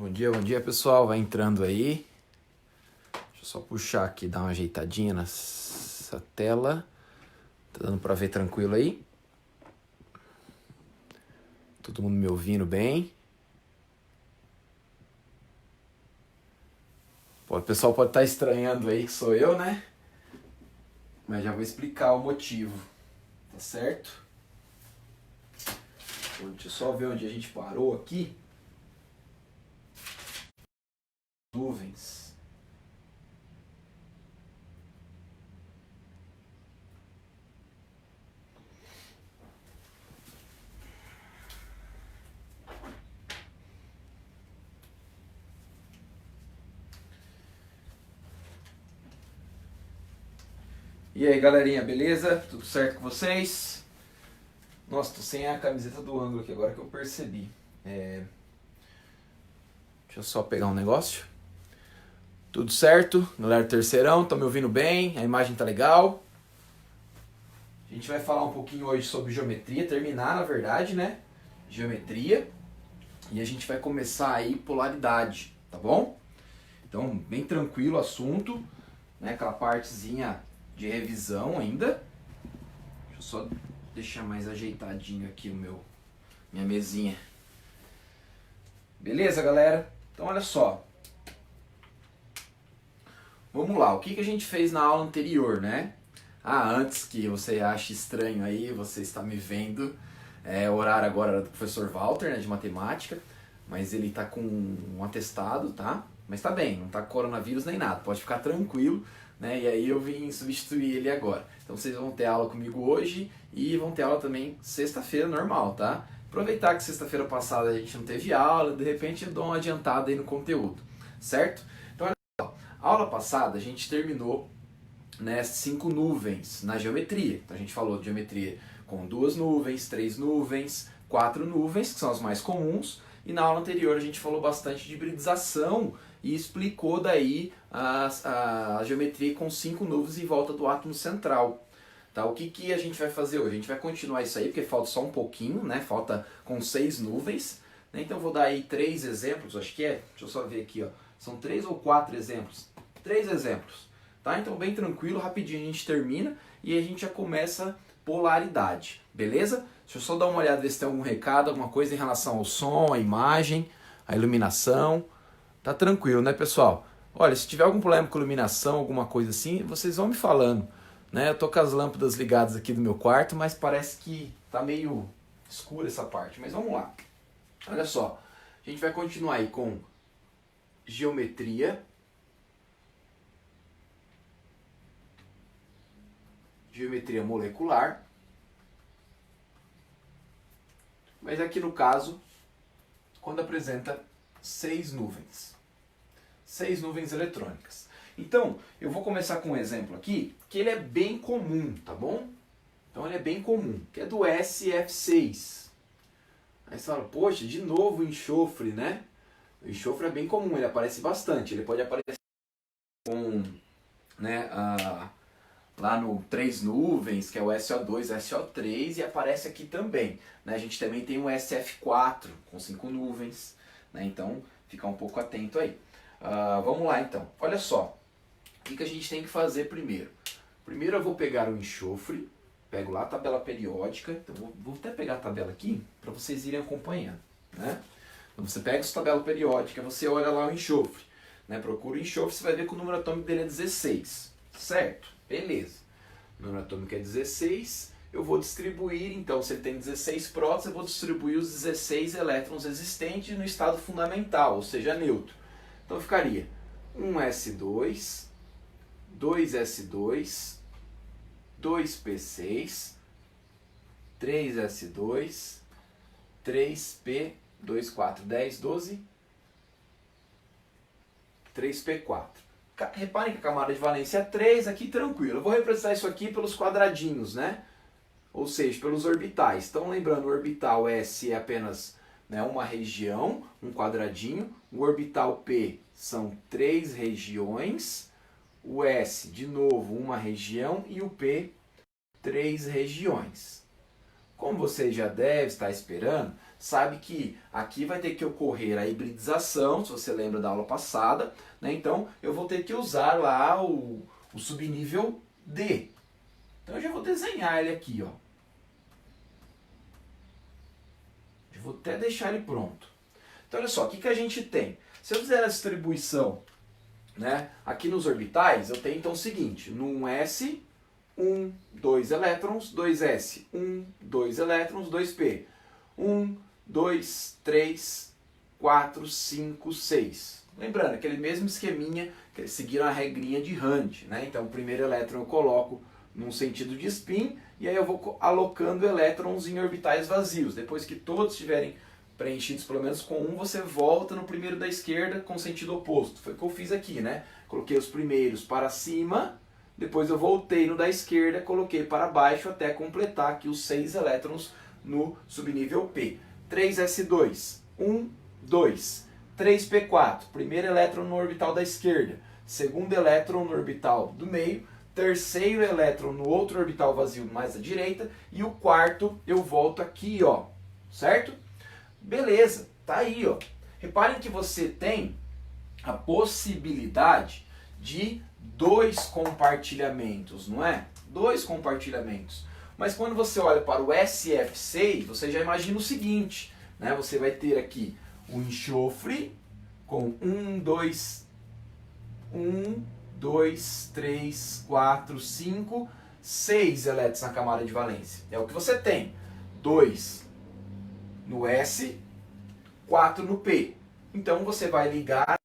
Bom dia pessoal, vai entrando aí. Deixa eu só puxar aqui, dar uma ajeitadinha nessa tela. Tá dando pra ver tranquilo aí? Todo mundo me ouvindo bem? O pessoal pode estar estranhando aí que sou eu, né? Mas já vou explicar o motivo, tá certo? Deixa eu só ver onde a gente parou aqui. Nuvens. E aí galerinha, beleza? Tudo certo com vocês? Nossa, tô sem a camiseta do ângulo aqui agora que eu percebi. Deixa eu só pegar um negócio. Tudo certo? Galera do terceirão, estão me ouvindo bem? A imagem tá legal? A gente vai falar um pouquinho hoje sobre geometria, terminar na verdade, né? Geometria. E a gente vai começar aí polaridade, tá bom? Então, bem tranquilo o assunto, né? Aquela partezinha de revisão ainda. Deixa eu só deixar mais ajeitadinho aqui minha mesinha. Beleza, galera? Então, olha só. Vamos lá, o que a gente fez na aula anterior, né? Antes que você ache estranho aí, você está me vendo, o horário agora era do professor Walter, né, de matemática, mas ele tá com um atestado, tá? Mas tá bem, não tá com coronavírus nem nada, pode ficar tranquilo, né? E aí eu vim substituir ele agora. Então vocês vão ter aula comigo hoje e vão ter aula também sexta-feira normal, tá? Aproveitar que sexta-feira passada a gente não teve aula, de repente eu dou uma adiantada aí no conteúdo, certo? Então olha só, a aula passada a gente terminou, né, 5 nuvens na geometria. Então a gente falou de geometria com 2 nuvens, 3 nuvens, 4 nuvens, que são as mais comuns, e na aula anterior a gente falou bastante de hibridização e explicou daí a geometria com 5 nuvens em volta do átomo central. Tá? O que a gente vai fazer hoje? A gente vai continuar isso aí, porque falta só um pouquinho, né? Falta com 6 nuvens, né? Então eu vou dar aí 3 exemplos, acho que deixa eu só ver aqui, ó. São 3 ou 4 exemplos? 3 exemplos. Tá? Então bem tranquilo, rapidinho a gente termina e a gente já começa polaridade, beleza? Deixa eu só dar uma olhada, ver se tem algum recado, alguma coisa em relação ao som, à imagem, à iluminação. Tá tranquilo, né, pessoal? Olha, se tiver algum problema com iluminação, alguma coisa assim, vocês vão me falando, né? Eu tô com as lâmpadas ligadas aqui do meu quarto, mas parece que tá meio escura essa parte, mas vamos lá. Olha só, a gente vai continuar aí com geometria, geometria molecular, mas aqui no caso, quando apresenta 6 nuvens. 6 nuvens eletrônicas. Então, eu vou começar com um exemplo aqui, que ele é bem comum, tá bom? Então ele é bem comum, que é do SF6. Aí você fala, poxa, de novo enxofre, né? O enxofre é bem comum, ele aparece bastante. Ele pode aparecer com, né, lá no 3 nuvens, que é o SO2, SO3, e aparece aqui também. Né? A gente também tem o SF4, com 5 nuvens, né? Então fica um pouco atento aí. Vamos lá então, olha só, o que a gente tem que fazer primeiro? Primeiro eu vou pegar o enxofre, pego lá a tabela periódica, então vou até pegar a tabela aqui, para vocês irem acompanhando. Né? Então você pega essa tabela periódica, você olha lá o enxofre, né? Procura o enxofre, você vai ver que o número atômico dele é 16, certo? Beleza. O número atômico é 16, eu vou distribuir, então, se ele tem 16 prótons, eu vou distribuir os 16 elétrons existentes no estado fundamental, ou seja, neutro. Então ficaria 1s2, 2s2, 2p6, 3s2, 3p2, 4, 10, 12, 3p4. Reparem que a camada de valência é 3, aqui tranquilo. Eu vou representar isso aqui pelos quadradinhos, né? Ou seja, pelos orbitais. Então, lembrando, o orbital S é apenas, né, uma região, um quadradinho. O orbital P são 3 regiões. O S, de novo, uma região. E o P, 3 regiões. Como você já deve estar esperando, sabe que aqui vai ter que ocorrer a hibridização, se você lembra da aula passada, né? Então eu vou ter que usar lá o subnível D. Então eu já vou desenhar ele aqui, ó. Eu vou até deixar ele pronto. Então olha só, o que a gente tem? Se eu fizer a distribuição, né, aqui nos orbitais, eu tenho então o seguinte, num S, 2 elétrons, 2s, 2 elétrons, 2p. 2, 3, 4, 5, 6. Lembrando, aquele mesmo esqueminha, que seguiram a regrinha de Hund, né? Então o primeiro elétron eu coloco num sentido de spin, e aí eu vou alocando elétrons em orbitais vazios. Depois que todos estiverem preenchidos pelo menos com um, você volta no primeiro da esquerda com sentido oposto. Foi o que eu fiz aqui, né? Coloquei os primeiros para cima, depois eu voltei no da esquerda, coloquei para baixo até completar aqui os 6 elétrons no subnível P. 3s2, 2. 3p4, primeiro elétron no orbital da esquerda, segundo elétron no orbital do meio, terceiro elétron no outro orbital vazio mais à direita, e o quarto eu volto aqui, ó, certo? Beleza, tá aí, ó. Reparem que você tem a possibilidade de 2 compartilhamentos, não é? 2 compartilhamentos. Mas quando você olha para o SF6, você já imagina o seguinte, né? Você vai ter aqui o enxofre com 2, 3, 4, 5, 6 elétrons na camada de valência. É o que você tem. 2 no S, 4 no P. Então você vai ligar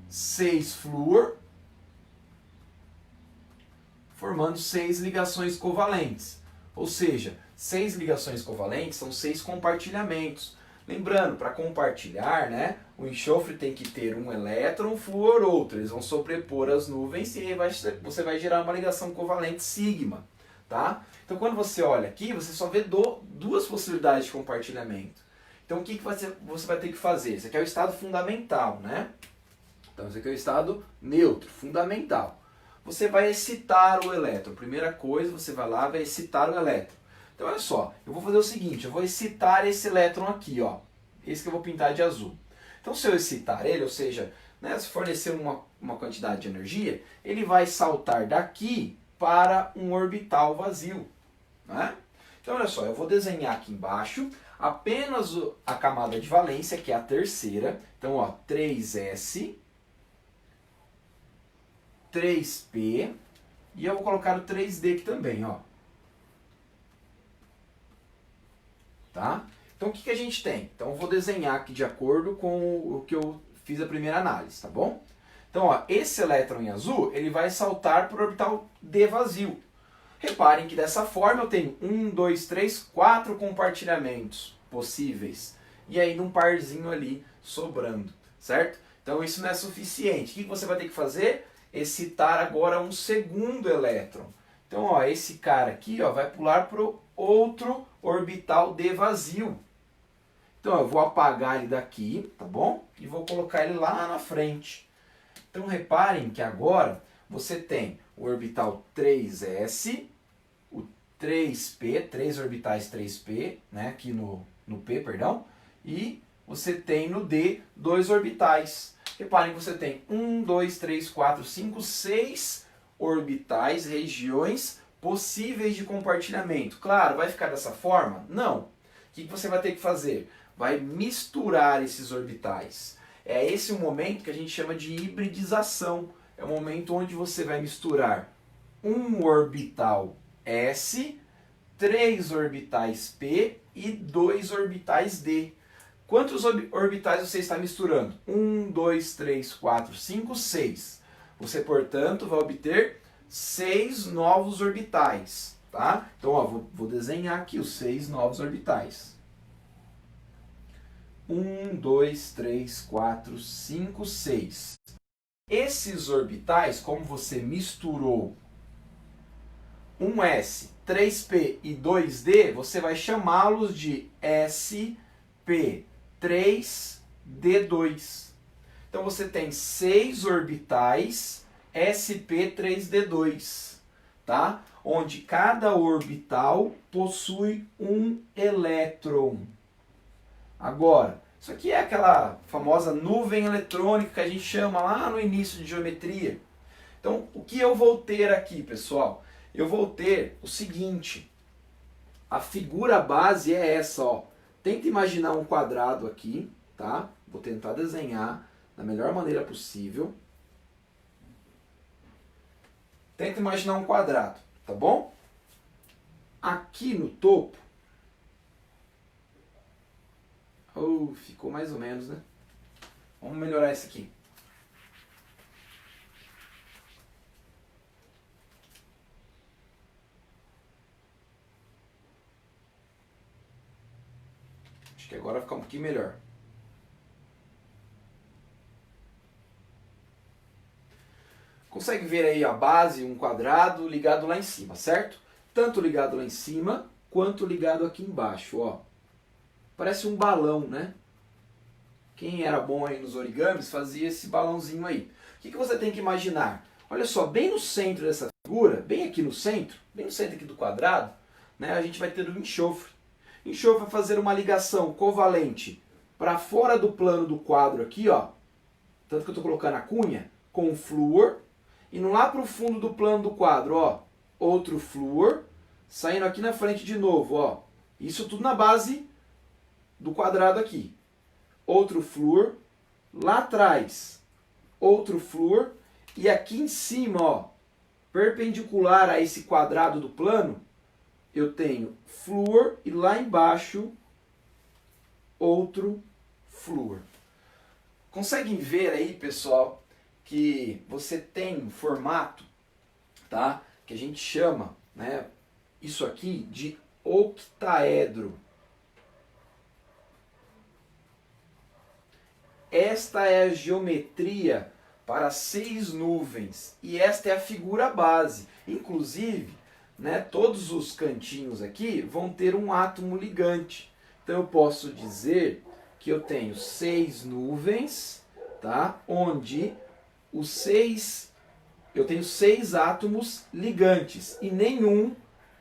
6 flúor, formando 6 ligações covalentes. Ou seja, 6 ligações covalentes são 6 compartilhamentos. Lembrando, para compartilhar, né, o enxofre tem que ter um elétron, o flúor outro. Eles vão sobrepor as nuvens e aí você vai gerar uma ligação covalente sigma. Tá? Então quando você olha aqui, você só vê duas possibilidades de compartilhamento. Então o que você vai ter que fazer? Esse aqui é o estado fundamental, né? Então esse aqui é o estado neutro, fundamental. Você vai excitar o elétron. Primeira coisa, você vai lá e vai excitar o elétron. Então olha só, eu vou fazer o seguinte, eu vou excitar esse elétron aqui, ó. Esse que eu vou pintar de azul. Então se eu excitar ele, ou seja, né, se fornecer uma quantidade de energia, ele vai saltar daqui para um orbital vazio. Né? Então olha só, eu vou desenhar aqui embaixo apenas a camada de valência, que é a terceira. Então ó, 3s, 3p, e eu vou colocar o 3d aqui também, ó. Tá? Então o que a gente tem? Então eu vou desenhar aqui de acordo com o que eu fiz a primeira análise, tá bom? Então ó, esse elétron em azul, ele vai saltar para o orbital D vazio. Reparem que dessa forma eu tenho 4 compartilhamentos possíveis. E aí num parzinho ali sobrando, certo? Então isso não é suficiente. O que você vai ter que fazer? Excitar agora um segundo elétron. Então ó, esse cara aqui ó, vai pular para o outro orbital D vazio. Então eu vou apagar ele daqui, tá bom? E vou colocar ele lá na frente. Então reparem que agora você tem o orbital 3s, o 3p, 3 orbitais 3p, né, aqui no P, perdão, e você tem no D 2 orbitais. Reparem que você tem 6 orbitais, regiões possíveis de compartilhamento. Claro, vai ficar dessa forma? Não. O que você vai ter que fazer? Vai misturar esses orbitais. É esse o momento que a gente chama de hibridização. É o momento onde você vai misturar um orbital S, 3 orbitais P e 2 orbitais D. Quantos orbitais você está misturando? 6. Você, portanto, vai obter 6 novos orbitais. Tá? Então, ó, vou desenhar aqui os 6 novos orbitais. 6. Esses orbitais, como você misturou 1s, 3p e 2d, você vai chamá-los de sp3d2. Então você tem 6 orbitais sp3d2, tá? onde cada orbital possui um elétron. Agora, isso aqui é aquela famosa nuvem eletrônica que a gente chama lá no início de geometria. Então, o que eu vou ter aqui, pessoal? Eu vou ter o seguinte, a figura base é essa, ó. Tenta imaginar um quadrado aqui, tá? Vou tentar desenhar da melhor maneira possível. Tenta imaginar um quadrado, tá bom? Aqui no topo, ficou mais ou menos, né? Vamos melhorar isso aqui. Acho que agora vai ficar um pouquinho melhor. Consegue ver aí a base, um quadrado ligado lá em cima, certo? Tanto ligado lá em cima, quanto ligado aqui embaixo, ó. Parece um balão, né? Quem era bom aí nos origamis fazia esse balãozinho aí. O que você tem que imaginar? Olha só, bem no centro dessa figura, bem aqui no centro aqui do quadrado, né, a gente vai ter o enxofre. Enxofre vai fazer uma ligação covalente para fora do plano do quadro aqui, ó. Tanto que eu estou colocando a cunha com o flúor. E lá para o fundo do plano do quadro, ó, outro flúor, saindo aqui na frente de novo, ó. Isso tudo na base do quadrado aqui. Outro flúor, lá atrás, outro flúor, e aqui em cima, ó, perpendicular a esse quadrado do plano, eu tenho flúor e lá embaixo, outro flúor. Conseguem ver aí, pessoal, que você tem um formato, tá? Que a gente chama, né, isso aqui de octaedro. Esta é a geometria para 6 nuvens e esta é a figura base. Inclusive, né, todos os cantinhos aqui vão ter um átomo ligante. Então eu posso dizer que eu tenho 6 nuvens, tá? Onde eu tenho 6 átomos ligantes e nenhum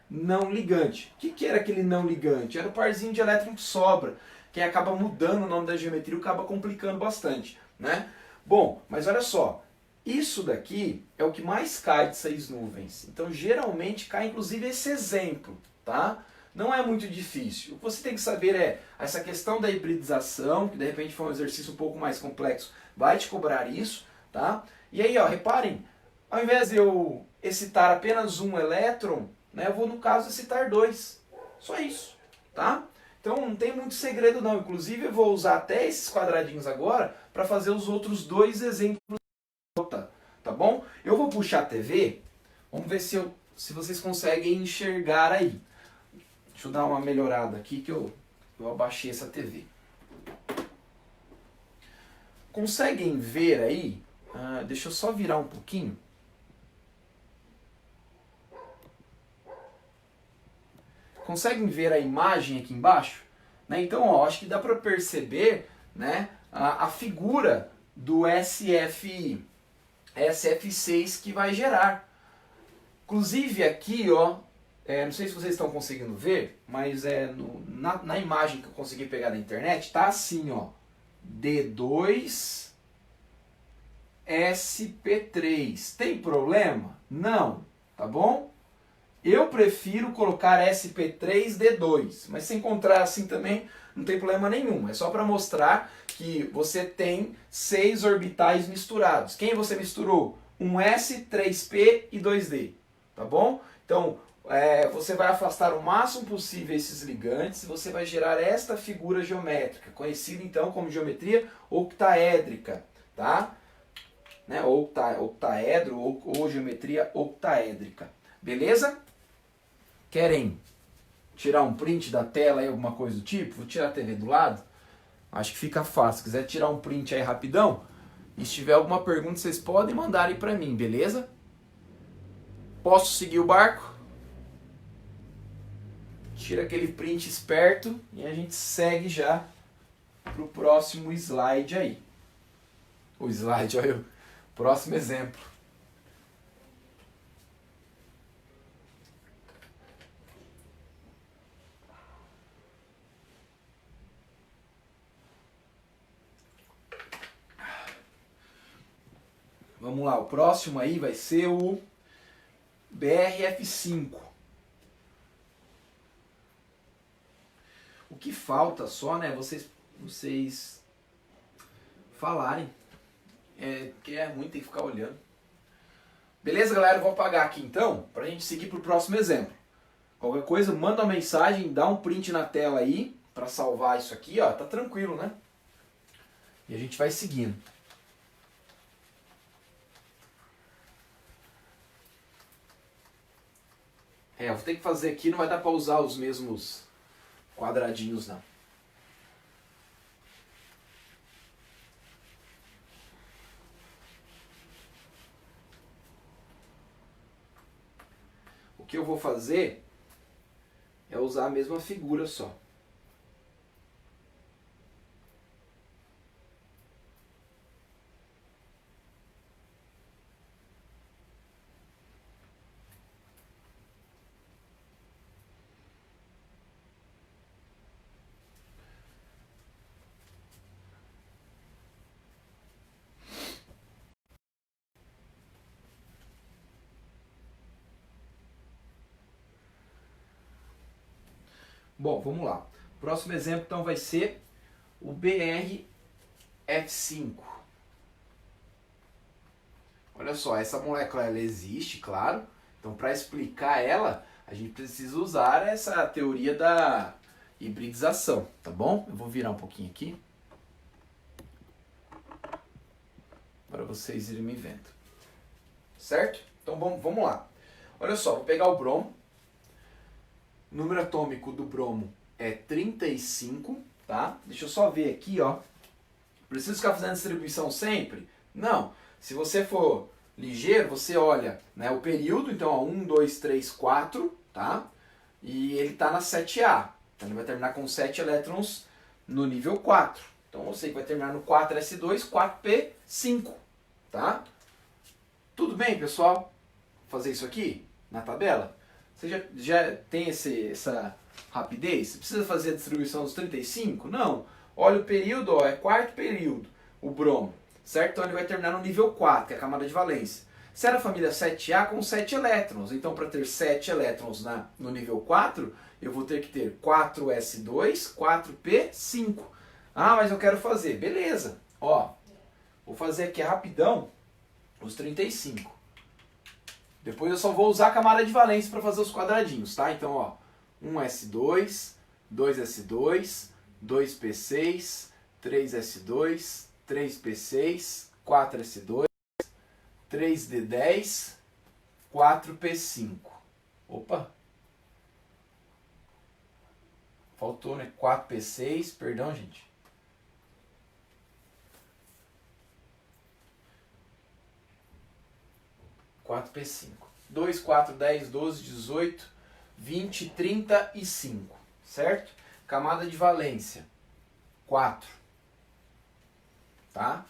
não ligante. O que era aquele não ligante? Era o parzinho de elétron que sobra. Quem acaba mudando o nome da geometria acaba complicando bastante, né? Bom, mas olha só, isso daqui é o que mais cai de 6 nuvens. Então, geralmente cai inclusive esse exemplo, tá? Não é muito difícil. O que você tem que saber é essa questão da hibridização, que de repente foi um exercício um pouco mais complexo, vai te cobrar isso, tá? E aí, ó, reparem, ao invés de eu excitar apenas um elétron, né, eu vou, no caso, excitar 2. Só isso, tá? Então não tem muito segredo não. Inclusive eu vou usar até esses quadradinhos agora para fazer os outros 2 exemplos. Tá bom? Eu vou puxar a TV. Vamos ver se vocês conseguem enxergar aí. Deixa eu dar uma melhorada aqui que eu abaixei essa TV. Conseguem ver aí? Deixa eu só virar um pouquinho. Conseguem ver a imagem aqui embaixo? Né? Então, ó, acho que dá para perceber, né, a figura do SF6 que vai gerar. Inclusive aqui, ó, não sei se vocês estão conseguindo ver, mas na imagem que eu consegui pegar da internet, tá assim, ó, D2SP3. Tem problema? Não, tá bom? Eu prefiro colocar SP3D2, mas se encontrar assim também não tem problema nenhum. É só para mostrar que você tem 6 orbitais misturados. Quem você misturou? Um S, 3P e 2D, tá bom? Então, você vai afastar o máximo possível esses ligantes e você vai gerar esta figura geométrica, conhecida então como geometria octaédrica, tá? Né? Octaedro ou geometria octaédrica. Beleza? Querem tirar um print da tela aí, alguma coisa do tipo? Vou tirar a TV do lado. Acho que fica fácil. Se quiser tirar um print aí rapidão, e se tiver alguma pergunta, vocês podem mandar aí pra mim, beleza? Posso seguir o barco? Tira aquele print esperto e a gente segue já pro próximo slide aí. O slide, olha o próximo exemplo. Vamos lá, o próximo aí vai ser o BRF5. O que falta só, né, vocês falarem. Porque é ruim ter que ficar olhando. Beleza, galera? Eu vou apagar aqui então, pra gente seguir pro próximo exemplo. Qualquer coisa, manda uma mensagem, dá um print na tela aí, pra salvar isso aqui, ó. Tá tranquilo, né? E a gente vai seguindo. Eu vou ter que fazer aqui, não vai dar pra usar os mesmos quadradinhos, não. O que eu vou fazer é usar a mesma figura só. Bom, vamos lá. O próximo exemplo então vai ser o BRF5. Olha só, essa molécula ela existe, claro. Então, para explicar ela, a gente precisa usar essa teoria da hibridização, tá bom? Eu vou virar um pouquinho aqui para vocês irem me vendo. Certo? Então, vamos lá. Olha só, vou pegar o bromo. O número atômico do bromo é 35, tá? Deixa eu só ver aqui, ó. Preciso ficar fazendo distribuição sempre? Não. Se você for ligeiro, você olha, né, o período, então, ó, 1, 2, 3, 4, tá? E ele está na 7A. Então ele vai terminar com 7 elétrons no nível 4. Então eu sei que vai terminar no 4s2, 4p5, tá? Tudo bem, pessoal? Vou fazer isso aqui na tabela? Você já tem essa rapidez? Você precisa fazer a distribuição dos 35? Não. Olha o período, ó, é quarto período, o bromo. Certo? Então ele vai terminar no nível 4, que é a camada de valência. Se era a família 7A com 7 elétrons, então para ter 7 elétrons no nível 4, eu vou ter que ter 4s2, 4p5. Ah, mas eu quero fazer. Beleza. Ó, vou fazer aqui rapidão os 35. Depois eu só vou usar a camada de valência para fazer os quadradinhos, tá? Então, ó, 1s2, 2s2, 2p6, 3s2, 3p6, 4s2, 3d10, 4p5. Opa! Faltou, né? 4p6, perdão, gente. Quatro P5. 2, 4, 10, 12, 18, 20, 35. Certo? Camada de valência. 4. Tá?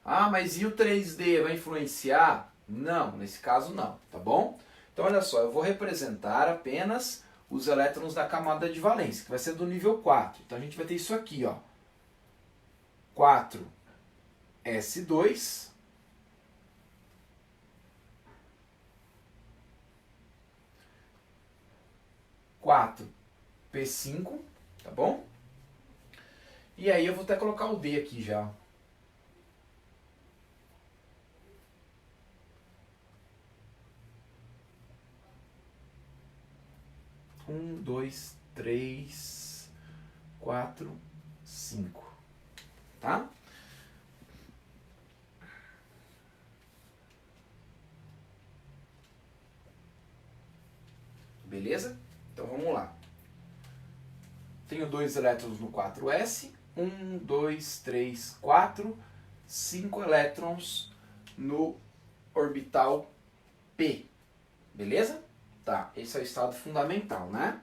Ah, mas e o 3D vai influenciar? Não, nesse caso não, tá bom? Então olha só, eu vou representar apenas os elétrons da camada de valência, que vai ser do nível 4. Então a gente vai ter isso aqui, ó. 4s2, 4p5, tá bom? E aí eu vou até colocar o D aqui já. 1, 2, 3, 4, 5. Tá? Beleza? Então vamos lá. Tenho 2 elétrons no 4s. 1, 2, 3, 4. 5 elétrons no orbital P. Beleza? Tá, esse é o estado fundamental, né?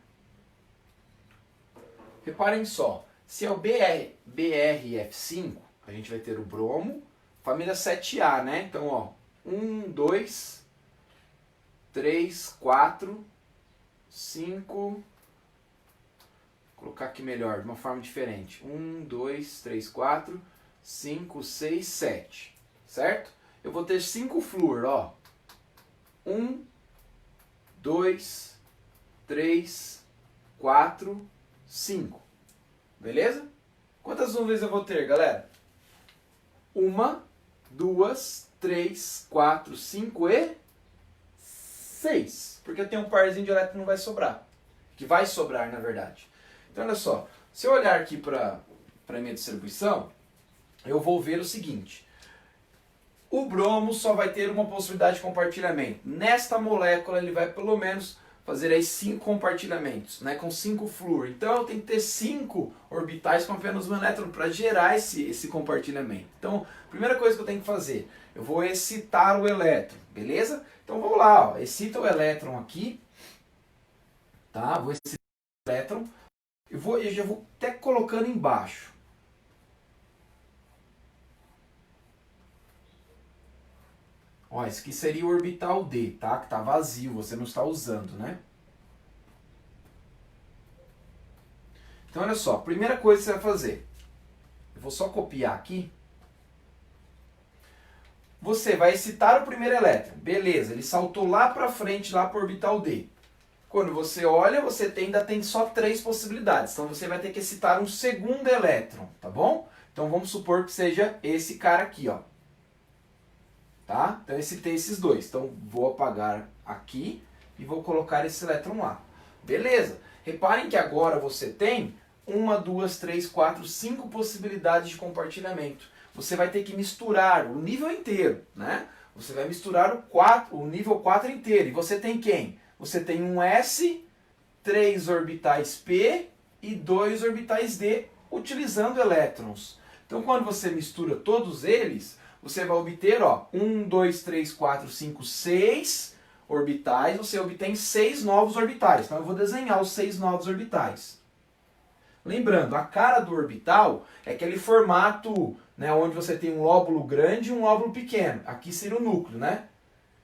Reparem só, se é o BRF5, a gente vai ter o bromo, família 7A, né? Então, ó, 1, 2, 3, 4, 5... Vou colocar aqui melhor, de uma forma diferente. 1, 2, 3, 4, 5, 6, 7. Certo? eu vou ter 5 flúor, ó. 1, 2, 3, 4, 5. Beleza? Quantas nuvens eu vou ter, galera? 1, 2, 3, 4, 5 e 6. Porque eu tenho um parzinho de elétron que não vai sobrar. Que vai sobrar, na verdade. Então, olha só. Se eu olhar aqui para a minha distribuição, eu vou ver o seguinte. O bromo só vai ter uma possibilidade de compartilhamento. Nesta molécula, ele vai pelo menos fazer aí 5 compartilhamentos, né, com 5 flúor. Então eu tenho que ter 5 orbitais com apenas um elétron para gerar esse compartilhamento. Então, primeira coisa que eu tenho que fazer, eu vou excitar o elétron, beleza? Então vamos lá, ó, excita o elétron aqui, tá? Vou excitar o elétron, eu já vou até colocando embaixo. Ó, esse aqui seria o orbital D, tá? Que tá vazio, você não está usando, né? Então, olha só, primeira coisa que você vai fazer. Eu vou só copiar aqui. Você vai excitar o primeiro elétron. Beleza, ele saltou lá para frente, lá para o orbital D. Quando você olha, você ainda tem só 3 possibilidades. Então, você vai ter que excitar um segundo elétron, tá bom? Então, vamos supor que seja esse cara aqui, ó. Tá? Então eu excitei esses dois. Então vou apagar aqui e vou colocar esse elétron lá. Beleza. Reparem que agora você tem 1, 2, 3, 4, 5 possibilidades de compartilhamento. Você vai ter que misturar o nível inteiro, né? Você vai misturar o nível 4 inteiro. E você tem quem? Você tem um S, 3 orbitais P e 2 orbitais D utilizando elétrons. Então quando você mistura todos eles, você vai obter, ó, 1, 2, 3, 4, 5, 6 orbitais. Você obtém 6 novos orbitais. Então eu vou desenhar os 6 novos orbitais. Lembrando, a cara do orbital é aquele formato, né, onde você tem um lóbulo grande e um lóbulo pequeno. Aqui seria o núcleo, né?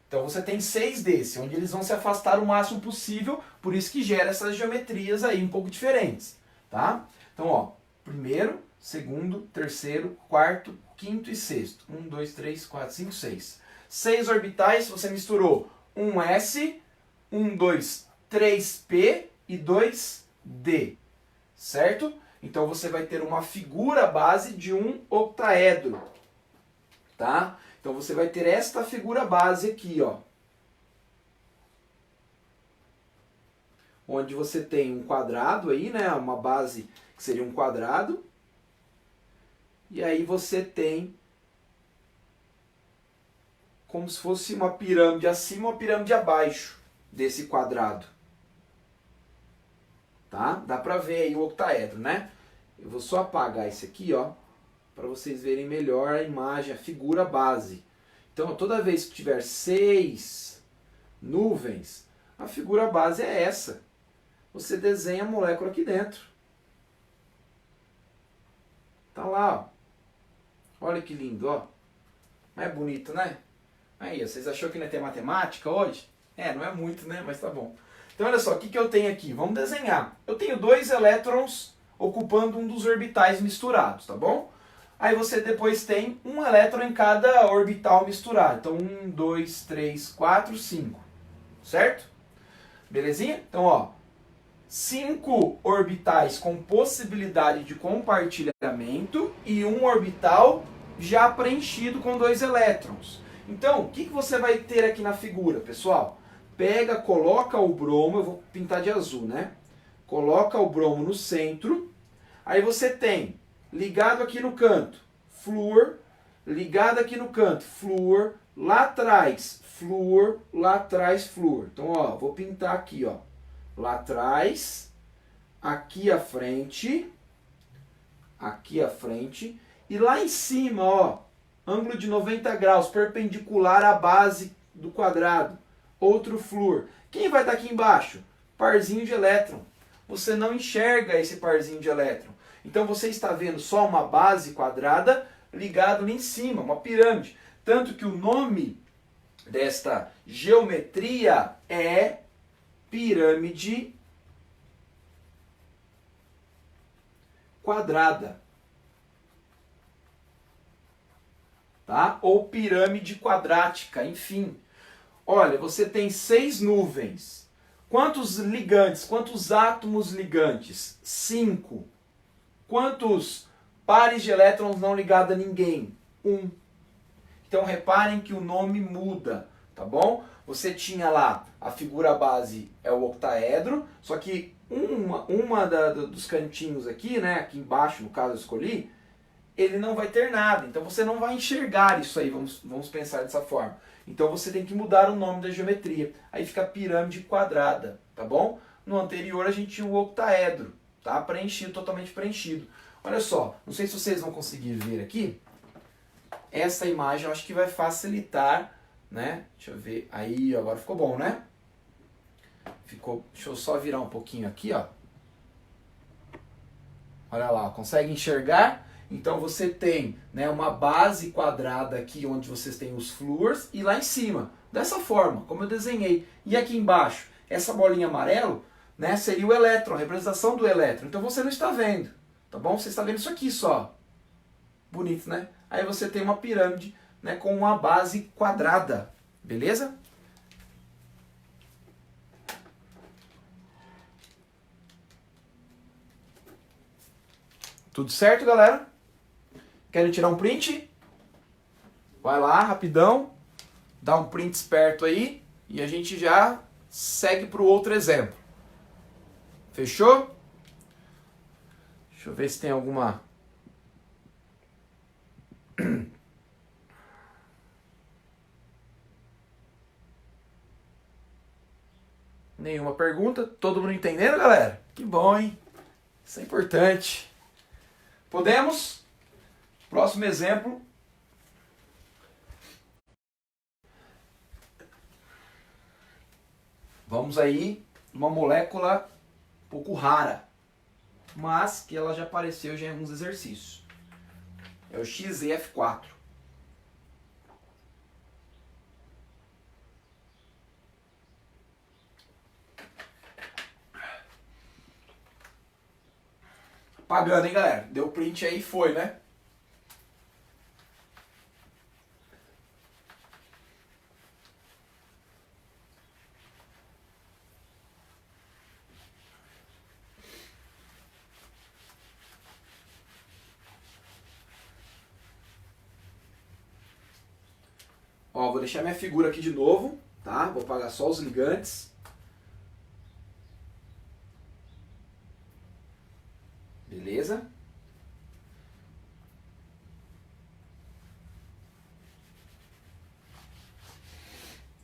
Então você tem 6 desse, onde eles vão se afastar o máximo possível, por isso que gera essas geometrias aí um pouco diferentes, tá? Então, ó, primeiro, segundo, terceiro, quarto, quinto e sexto. 1, 2, 3, 4, 5, 6. 6 orbitais, você misturou um S, 1, 2, 3P e 2D. Certo? Então você vai ter uma figura base de um octaedro. Tá? Então você vai ter esta figura base aqui, ó. Onde você tem um quadrado aí, né? Uma base que seria um quadrado. E aí você tem como se fosse uma pirâmide acima e uma pirâmide abaixo desse quadrado. Tá? Dá pra ver aí o octaedro, né? Eu vou só apagar esse aqui, ó, para vocês verem melhor a imagem, a figura base. Então, toda vez que tiver 6 nuvens, a figura base é essa. Você desenha a molécula aqui dentro. Tá lá, ó. Olha que lindo, ó. Não é bonito, né? Aí, vocês achou que não ia ter matemática hoje? É, não é muito, né? Mas tá bom. Então, olha só, o que eu tenho aqui? Vamos desenhar. Eu tenho 2 elétrons ocupando um dos orbitais misturados, tá bom? Aí você depois tem um elétron em cada orbital misturado. Então, 1, 2, 3, 4, 5. Certo? Belezinha? Então, ó, 5 orbitais com possibilidade de compartilhamento e um orbital já preenchido com 2 elétrons. Então, o que você vai ter aqui na figura, pessoal? Pega, coloca o bromo, eu vou pintar de azul, né? Coloca o bromo no centro. Aí você tem, ligado aqui no canto, flúor, ligado aqui no canto, flúor, lá atrás, flúor, lá atrás, flúor. Então, ó, vou pintar aqui, ó. Lá atrás, aqui à frente, e lá em cima, ó, ângulo de 90 graus, perpendicular à base do quadrado. Outro flúor. Quem vai estar aqui embaixo? Parzinho de elétron. Você não enxerga esse parzinho de elétron. Então você está vendo só uma base quadrada ligado ali em cima, uma pirâmide. Tanto que o nome desta geometria é pirâmide quadrada. tá? Ou pirâmide quadrática, enfim. Olha, você tem 6 nuvens. Quantos ligantes, quantos átomos ligantes? 5. Quantos pares de elétrons não ligados a ninguém? 1. Então reparem que o nome muda, tá bom? Você tinha lá, a figura base é o octaedro, só que dos cantinhos aqui, né, aqui embaixo no caso eu escolhi, ele não vai ter nada, então você não vai enxergar isso aí, vamos pensar dessa forma. Então você tem que mudar o nome da geometria, aí fica pirâmide quadrada, tá bom? No anterior a gente tinha o octaedro, tá? Preenchido, totalmente preenchido. Olha só, não sei se vocês vão conseguir ver aqui, essa imagem eu acho que vai facilitar, né? Deixa eu ver, aí agora ficou bom, né? Ficou, deixa eu só virar um pouquinho aqui, ó. Olha lá, consegue enxergar? Então você tem, né, uma base quadrada aqui onde vocês têm os flúors e lá em cima, dessa forma, como eu desenhei. E aqui embaixo, essa bolinha amarelo, né, seria o elétron, a representação do elétron. Então você não está vendo, tá bom? Você está vendo isso aqui só. Bonito, né? Aí você tem uma pirâmide, né, com uma base quadrada, beleza? Tudo certo, galera? Querem tirar um print? Vai lá, rapidão. Dá um print esperto aí. E a gente já segue para o outro exemplo. Fechou? Deixa eu ver se tem alguma... Nenhuma pergunta? Todo mundo entendendo, galera? Que bom, hein? Isso é importante. Podemos? Próximo exemplo. Vamos aí, uma molécula um pouco rara, mas que ela já apareceu já em alguns exercícios. É o XeF4. Apagando, hein, galera? Deu print aí e foi, né? Ó, vou deixar minha figura aqui de novo, tá? Vou apagar só os ligantes. Beleza?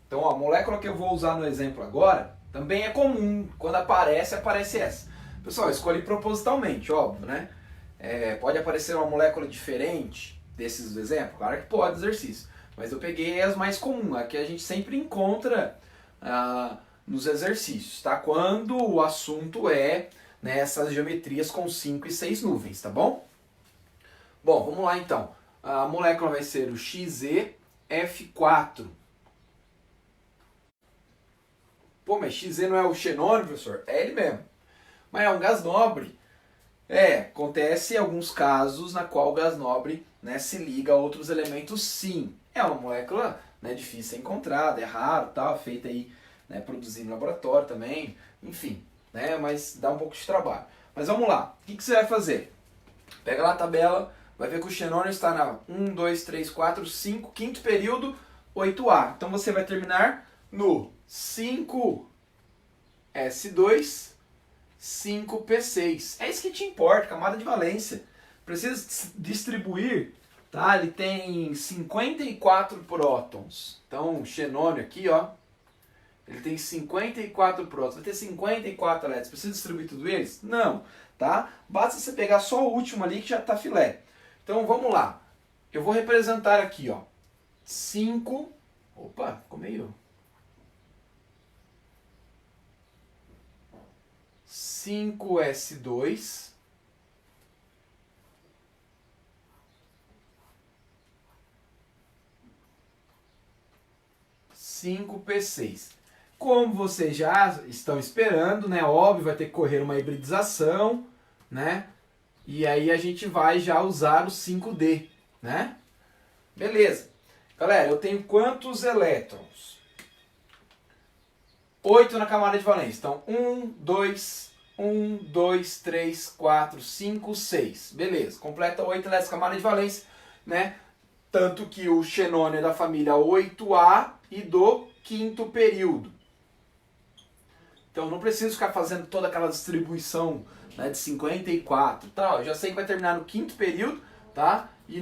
Então, ó, a molécula que eu vou usar no exemplo agora também é comum. Quando aparece, aparece essa. Pessoal, eu escolhi propositalmente, óbvio, né? Pode aparecer uma molécula diferente desses do exemplo? Claro que pode, exercício. Mas eu peguei as mais comuns, a que a gente sempre encontra nos exercícios, tá? Quando o assunto é, né, essas geometrias com 5 e 6 nuvens, tá bom? Bom, vamos lá então. A molécula vai ser o XeF4. Pô, mas Xe não é o xenônimo, professor? É ele mesmo. Mas é um gás nobre. Acontece em alguns casos na qual o gás nobre, né, se liga a outros elementos, sim. É uma molécula, né, difícil de ser encontrada, é raro, tal, feita aí, né, produzida no laboratório também, enfim, né, mas dá um pouco de trabalho. Mas vamos lá, o que você vai fazer? Pega lá a tabela, vai ver que o xenônio está na 1, 2, 3, 4, 5, quinto período, 8A. Então você vai terminar no 5S2, 5P6. É isso que te importa, camada de valência. Precisa distribuir, tá? Ele tem 54 prótons. Então, o xenônio aqui, ó, ele tem 54 prótons. Vai ter 54 elétrons. Precisa distribuir tudo eles? Não, tá? Basta você pegar só o último ali que já tá filé. Então, vamos lá. Eu vou representar aqui, ó, 5... Opa, ficou meio... 5S2, cinco P6. Como vocês já estão esperando, né? Óbvio, vai ter que correr uma hibridização, né? E aí a gente vai já usar o 5D, né? Beleza. Galera, eu tenho quantos elétrons? 8 na camada de valência. Então, 1, 2, 3, 4, 5, 6. Beleza. Completa 8 elétrons na camada de valência, né? Tanto que o xenônio é da família 8A e do quinto período. Então, não preciso ficar fazendo toda aquela distribuição, né, de 54 e tal. Eu já sei que vai terminar no quinto período, tá? E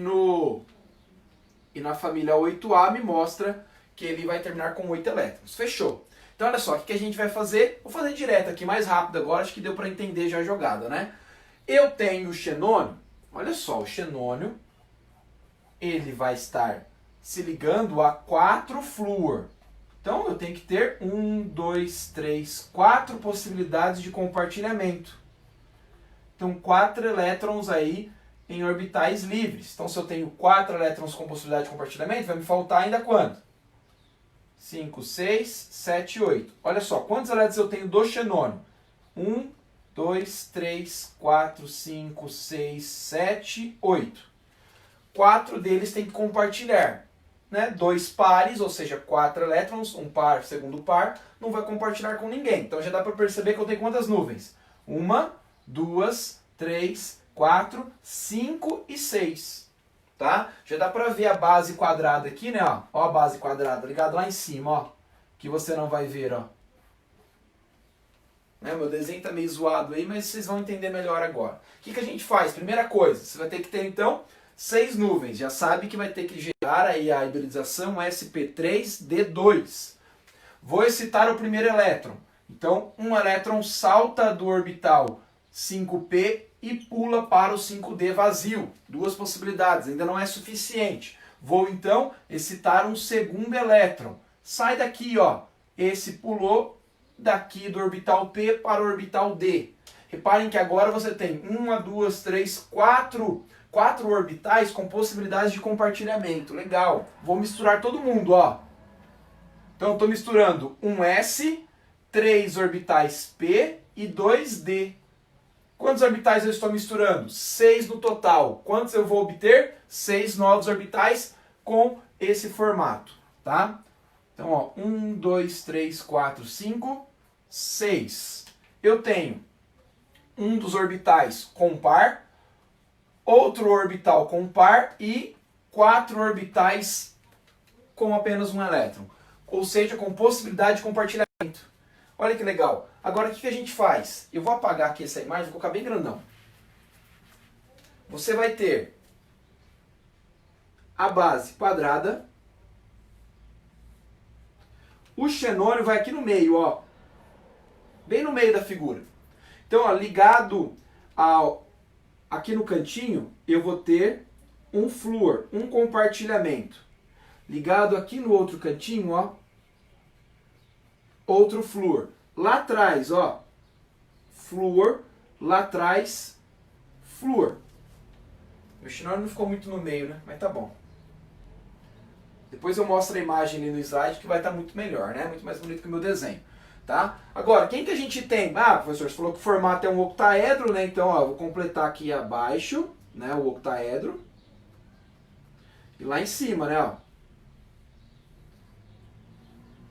na família 8A me mostra que ele vai terminar com 8 elétrons. Fechou. Então, olha só, o que a gente vai fazer? Vou fazer direto aqui, mais rápido agora, acho que deu para entender já a jogada, né? Eu tenho o xenônio, olha só, o xenônio, ele vai estar se ligando a 4 flúor. Então, eu tenho que ter 1, 2, 3, 4 possibilidades de compartilhamento. Então, 4 elétrons aí em orbitais livres. Então, se eu tenho 4 elétrons com possibilidade de compartilhamento, vai me faltar ainda quanto? 5, 6, 7, 8. Olha só, quantos elétrons eu tenho do xenônio? 1, 2, 3, 4, 5, 6, 7, 8. 4 deles tem que compartilhar. Né? 2 pares, ou seja, 4 elétrons, um par, segundo par, não vai compartilhar com ninguém. Então já dá para perceber que eu tenho quantas nuvens? 1, 2, 3, 4, 5 e 6. Tá? Já dá para ver a base quadrada aqui, né? Ó a base quadrada ligada lá em cima, ó, que você não vai ver, ó. Né? Meu desenho tá meio zoado aí, mas vocês vão entender melhor agora. O que a gente faz? Primeira coisa, você vai ter que ter então 6 nuvens. Já sabe que vai ter que gerar aí a hibridização sp3d2. Vou excitar o primeiro elétron. Então, um elétron salta do orbital 5p e pula para o 5d vazio. 2 possibilidades, ainda não é suficiente. Vou então excitar um segundo elétron. Sai daqui, ó. Esse pulou daqui do orbital p para o orbital d. Reparem que agora você tem 1, 2, 3, 4 orbitais com possibilidades de compartilhamento. Legal. Vou misturar todo mundo, ó. Então, estou misturando um S, 3 orbitais P e 2D. Quantos orbitais eu estou misturando? 6 no total. Quantos eu vou obter? 6 novos orbitais com esse formato, tá? Então, ó, 1, 2, 3, 4, 5, 6. Eu tenho um dos orbitais com par, outro orbital com par e 4 orbitais com apenas um elétron. Ou seja, com possibilidade de compartilhamento. Olha que legal. Agora, o que a gente faz? Eu vou apagar aqui essa imagem, vou colocar bem grandão. Você vai ter a base quadrada. O xenônio vai aqui no meio, ó. Bem no meio da figura. Então, ó, ligado aqui no cantinho, eu vou ter um flúor, um compartilhamento. Ligado aqui no outro cantinho, ó, outro flúor. Lá atrás, ó, flúor, lá atrás, flúor. Meu xenônio não ficou muito no meio, né? Mas tá bom. Depois eu mostro a imagem ali no slide que vai estar muito melhor, né? Muito mais bonito que o meu desenho, tá? Agora, quem que a gente tem? Ah, professor, você falou que o formato é um octaedro, né? Então, ó, vou completar aqui abaixo, né, o octaedro. E lá em cima, né, ó.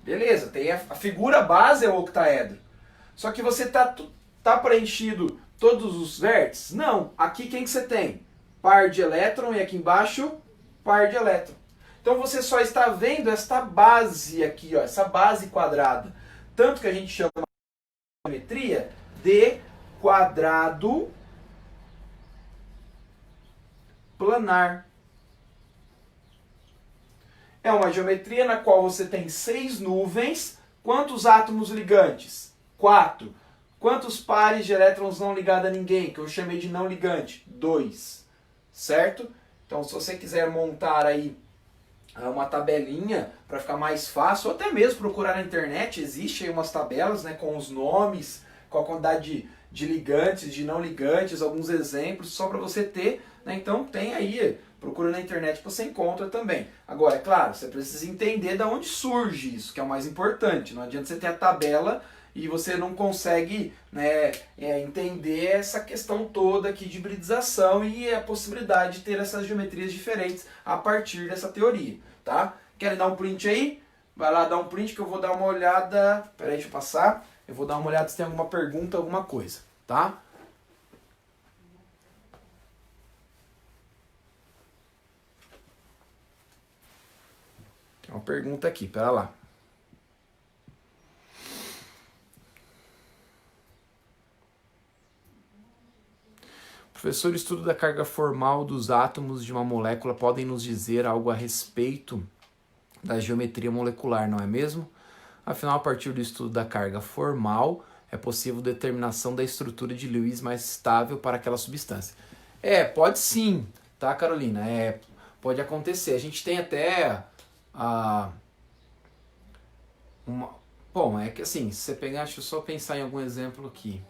Beleza, tem a figura base é o octaedro. Só que você tá preenchido todos os vértices? Não. Aqui quem que você tem? Par de elétron e aqui embaixo par de elétron. Então você só está vendo esta base aqui, ó, essa base quadrada. Tanto que a gente chama de geometria de quadrado planar. É uma geometria na qual você tem 6 nuvens. Quantos átomos ligantes? 4. Quantos pares de elétrons não ligados a ninguém, que eu chamei de não ligante? 2. Certo? Então, se você quiser montar aí uma tabelinha para ficar mais fácil, ou até mesmo procurar na internet, existe aí umas tabelas, né, com os nomes, com a quantidade de ligantes, de não ligantes, alguns exemplos, só para você ter, né? Então tem aí, procura na internet que você encontra também. Agora, é claro, você precisa entender de onde surge isso, que é o mais importante. Não adianta você ter a tabela e você não consegue, né, entender essa questão toda aqui de hibridização e a possibilidade de ter essas geometrias diferentes a partir dessa teoria, tá? Querem dar um print aí? Vai lá dar um print que eu vou dar uma olhada. Peraí, deixa eu passar. Eu vou dar uma olhada se tem alguma pergunta, alguma coisa, tá? Tem uma pergunta aqui, pera lá. Professor, o estudo da carga formal dos átomos de uma molécula podem nos dizer algo a respeito da geometria molecular, não é mesmo? Afinal, a partir do estudo da carga formal, é possível determinação da estrutura de Lewis mais estável para aquela substância. Pode sim, tá, Carolina? Pode acontecer. A gente tem até Bom, é que assim, se você pegar, deixa eu só pensar em algum exemplo aqui.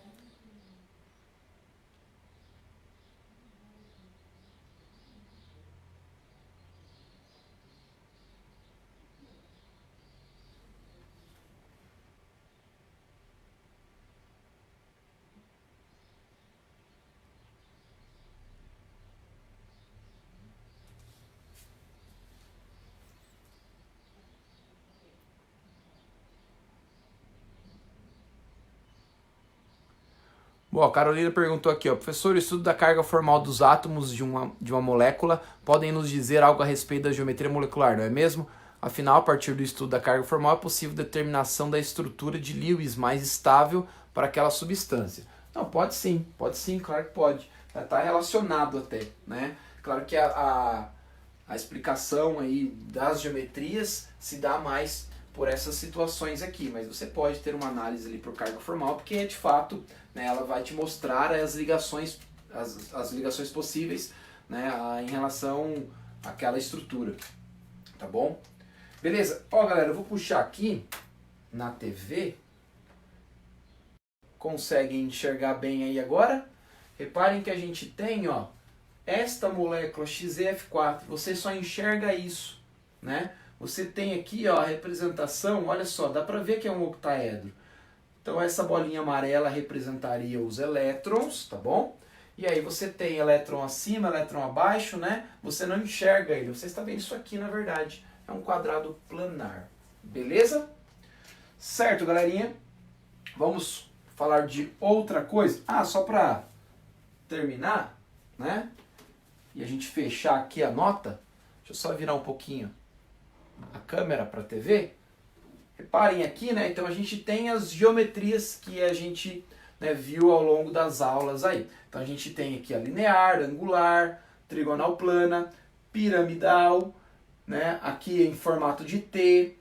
Bom, a Carolina perguntou aqui, ó, professor, o estudo da carga formal dos átomos de uma molécula podem nos dizer algo a respeito da geometria molecular, não é mesmo? Afinal, a partir do estudo da carga formal é possível determinação da estrutura de Lewis mais estável para aquela substância. Não, pode sim, claro que pode. Está relacionado até, né? Claro que a explicação aí das geometrias se dá mais por essas situações aqui, mas você pode ter uma análise ali por carga formal, porque de fato, né, ela vai te mostrar as ligações possíveis, né, em relação àquela estrutura, tá bom? Beleza? Ó, galera, eu vou puxar aqui na TV, conseguem enxergar bem aí agora? Reparem que a gente tem, ó, esta molécula XeF4, você só enxerga isso, né? Você tem aqui, ó, a representação, olha só, dá para ver que é um octaedro. Então essa bolinha amarela representaria os elétrons, tá bom? E aí você tem elétron acima, elétron abaixo, né? Você não enxerga ele, você está vendo isso aqui na verdade. É um quadrado planar, beleza? Certo, galerinha? Vamos falar de outra coisa. Só para terminar, né? E a gente fechar aqui a nota, deixa eu só virar um pouquinho a câmera para a TV. Reparem aqui, né? Então a gente tem as geometrias que a gente, né, viu ao longo das aulas aí. Então a gente tem aqui a linear, angular, trigonal plana, piramidal, né? Aqui em formato de T,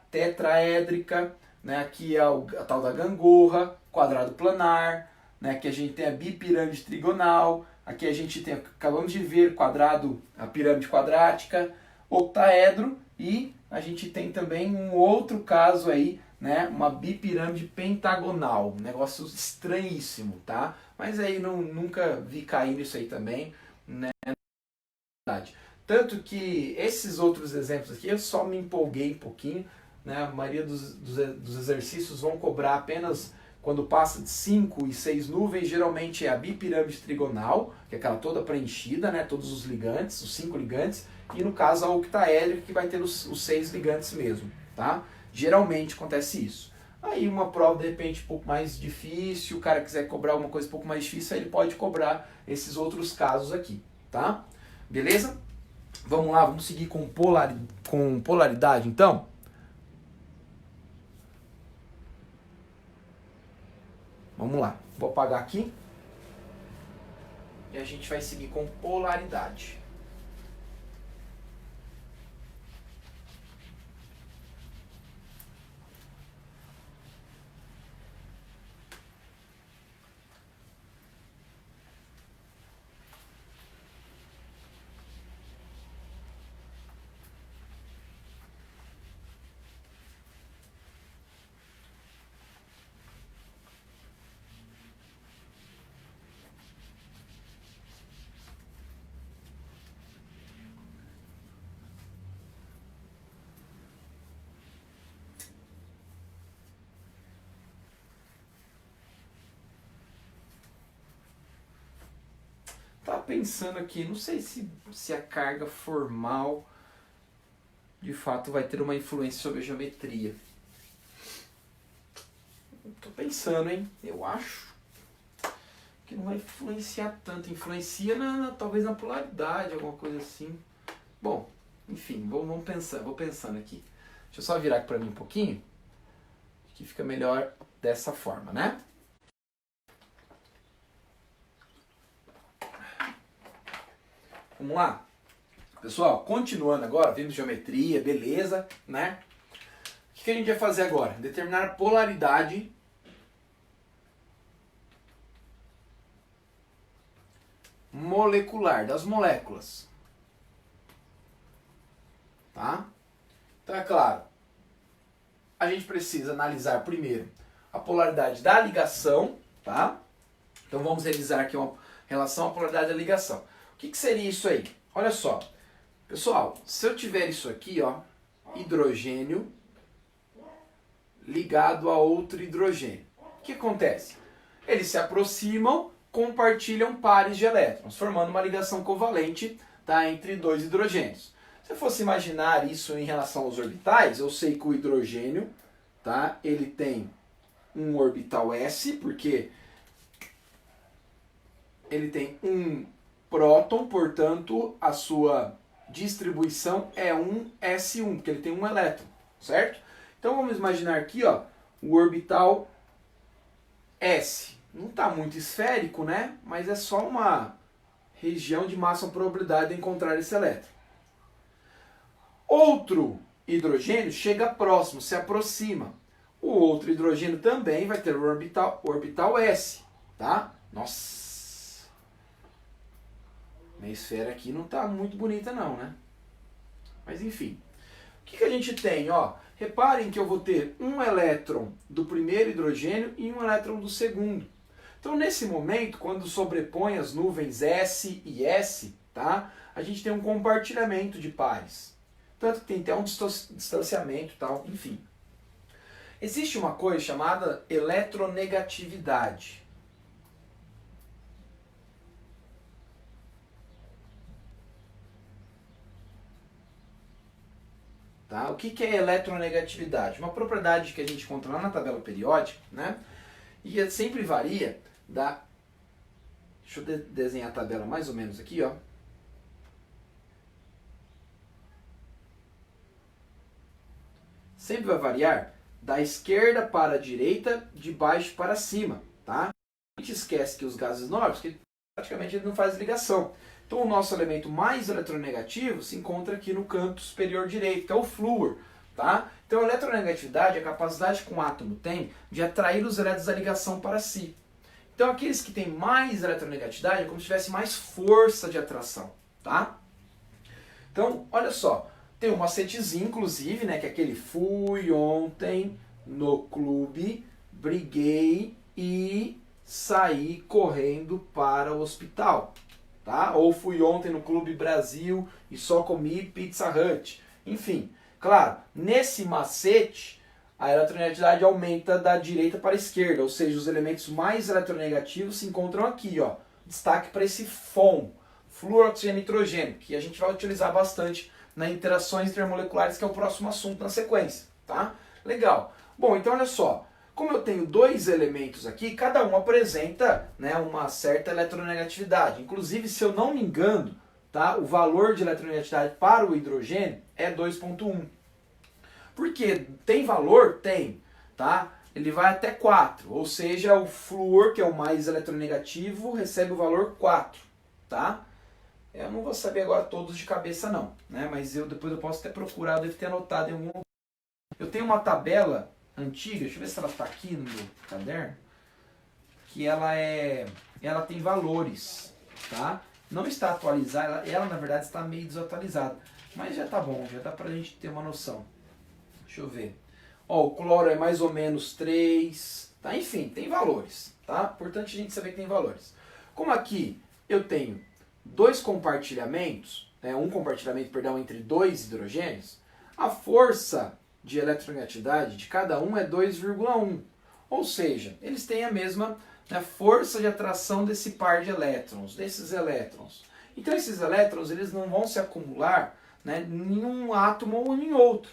tetraédrica, né? Aqui é a tal da gangorra, quadrado planar, né? Aqui a gente tem a bipirâmide trigonal, aqui a gente tem, acabamos de ver, a pirâmide quadrática, octaedro, e a gente tem também um outro caso aí, né, uma bipirâmide pentagonal, um negócio estranhíssimo, tá? Mas aí nunca vi cair nisso aí também, né? Tanto que esses outros exemplos aqui eu só me empolguei um pouquinho, né? A maioria dos exercícios vão cobrar apenas quando passa de 5 e 6 nuvens, geralmente é a bipirâmide trigonal, que é aquela toda preenchida, né? Todos os ligantes, os 5 ligantes, e no caso a octaédrica, que vai ter os 6 ligantes mesmo, tá? Geralmente acontece isso. Aí uma prova de repente um pouco mais difícil, o cara quiser cobrar alguma coisa um pouco mais difícil, aí ele pode cobrar esses outros casos aqui, tá? Beleza? Vamos lá, vamos seguir com polaridade então? Vamos lá, vou apagar aqui e a gente vai seguir com polaridade. pensando aqui, não sei se a carga formal de fato vai ter uma influência sobre a geometria. Tô pensando, hein? Eu acho que não vai influenciar tanto. Influencia talvez na polaridade, alguma coisa assim. Bom, enfim, vamos pensar, vou pensando aqui. Deixa eu só virar aqui para mim um pouquinho, que fica melhor dessa forma, né? Vamos lá? Pessoal, continuando agora, vimos geometria, beleza, né? O que a gente vai fazer agora? Determinar a polaridade molecular das moléculas. Tá? Então é claro, a gente precisa analisar primeiro a polaridade da ligação, tá? Então vamos realizar aqui uma relação à polaridade da ligação. O que seria isso aí? Olha só, pessoal, se eu tiver isso aqui, ó, hidrogênio ligado a outro hidrogênio, o que acontece? Eles se aproximam, compartilham pares de elétrons, formando uma ligação covalente, tá, entre dois hidrogênios. Se eu fosse imaginar isso em relação aos orbitais, eu sei que o hidrogênio, tá, ele tem um orbital s, porque ele tem um próton, portanto, a sua distribuição é um s1, porque ele tem um elétron, certo? Então vamos imaginar aqui, ó, o orbital s. Não está muito esférico, né? Mas é só uma região de máxima probabilidade de encontrar esse elétron. Outro hidrogênio chega próximo, se aproxima. O outro hidrogênio também vai ter o orbital s, tá? Nossa! Minha esfera aqui não está muito bonita não, né? Mas enfim. O que a gente tem, ó? Reparem que eu vou ter um elétron do primeiro hidrogênio e um elétron do segundo. Então, nesse momento, quando sobrepõe as nuvens S e S, tá? A gente tem um compartilhamento de pares. Tanto que tem até um distanciamento e tal, enfim. Existe uma coisa chamada eletronegatividade. Tá? O que é eletronegatividade? Uma propriedade que a gente encontra lá na tabela periódica, né? E sempre varia da... Deixa eu desenhar a tabela mais ou menos aqui, ó. Sempre vai variar da esquerda para a direita, de baixo para cima, tá? A gente esquece que os gases nobres, que praticamente ele não faz ligação. Então o nosso elemento mais eletronegativo se encontra aqui no canto superior direito, que é o flúor, tá? Então a eletronegatividade é a capacidade que um átomo tem de atrair os elétrons da ligação para si. Então aqueles que têm mais eletronegatividade é como se tivesse mais força de atração, tá? Então, olha só, tem um macetezinho, inclusive, né, que é aquele fui ontem no clube, briguei e saí correndo para o hospital. Tá? Ou fui ontem no Clube Brasil e só comi Pizza Hut. Enfim, claro, nesse macete a eletronegatividade aumenta da direita para a esquerda, ou seja, os elementos mais eletronegativos se encontram aqui, ó. Destaque para esse FON, flúor, oxigênio e nitrogênio, que a gente vai utilizar bastante nas interações intermoleculares, que é o próximo assunto na sequência, tá? Legal. Bom, então olha só. Como eu tenho dois elementos aqui, cada um apresenta, né, uma certa eletronegatividade. Inclusive, se eu não me engano, tá, o valor de eletronegatividade para o hidrogênio é 2,1. Por quê? Tem valor? Tem. Tá? Ele vai até 4. Ou seja, o flúor, que é o mais eletronegativo, recebe o valor 4. Tá? Eu não vou saber agora todos de cabeça não, né? Mas depois eu posso até procurar, eu devo ter anotado em algum lugar. Eu tenho uma tabela antiga, deixa eu ver se ela está aqui no meu caderno, que ela tem valores, tá? Não está atualizada, ela na verdade está meio desatualizada, mas já tá bom, já dá pra gente ter uma noção. Deixa eu ver. Ó, o cloro é mais ou menos 3, tá? Enfim, tem valores, tá? Importante a gente saber que tem valores. Como aqui eu tenho dois compartilhamentos, né, um compartilhamento, perdão, entre dois hidrogênios, a força de eletronegatividade de cada um é 2,1. Ou seja, eles têm a mesma né, força de atração desse par de elétrons, desses elétrons. Então esses elétrons eles não vão se acumular, né, em um átomo ou em outro.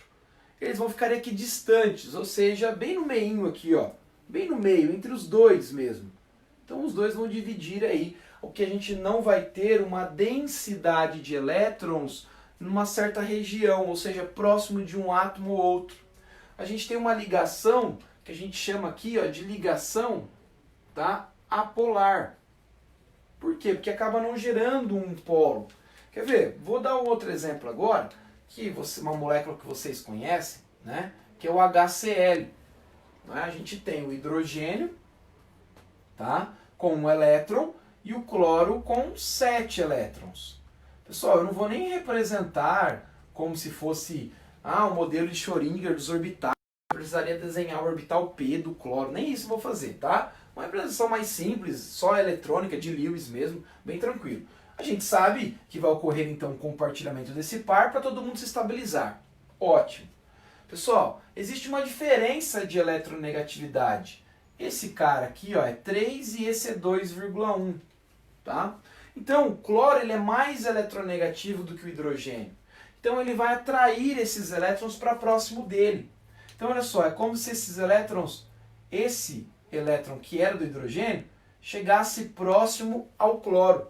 Eles vão ficar aqui distantes, ou seja, bem no meinho aqui, ó, bem no meio, entre os dois mesmo. Então os dois vão dividir aí, o que a gente não vai ter uma densidade de elétrons numa certa região, ou seja, próximo de um átomo ou outro. A gente tem uma ligação que a gente chama aqui, ó, de ligação, tá, apolar. Por quê? Porque acaba não gerando um polo. Quer ver? Vou dar um outro exemplo agora, que uma molécula que vocês conhecem, né, que é o HCl. Né? A gente tem o hidrogênio, tá, com um elétron e o cloro com 7 elétrons. Pessoal, eu não vou nem representar como se fosse um modelo de Schrödinger dos orbitais. Eu precisaria desenhar o orbital P do cloro, nem isso eu vou fazer, tá? Uma representação mais simples, só eletrônica, de Lewis mesmo, bem tranquilo. A gente sabe que vai ocorrer então o compartilhamento desse par para todo mundo se estabilizar. Ótimo. Pessoal, existe uma diferença de eletronegatividade. Esse cara aqui, ó, é 3 e esse é 2,1, tá? Então, o cloro ele é mais eletronegativo do que o hidrogênio. Então, ele vai atrair esses elétrons para próximo dele. Então, olha só, é como se esses elétrons, esse elétron que era do hidrogênio, chegasse próximo ao cloro.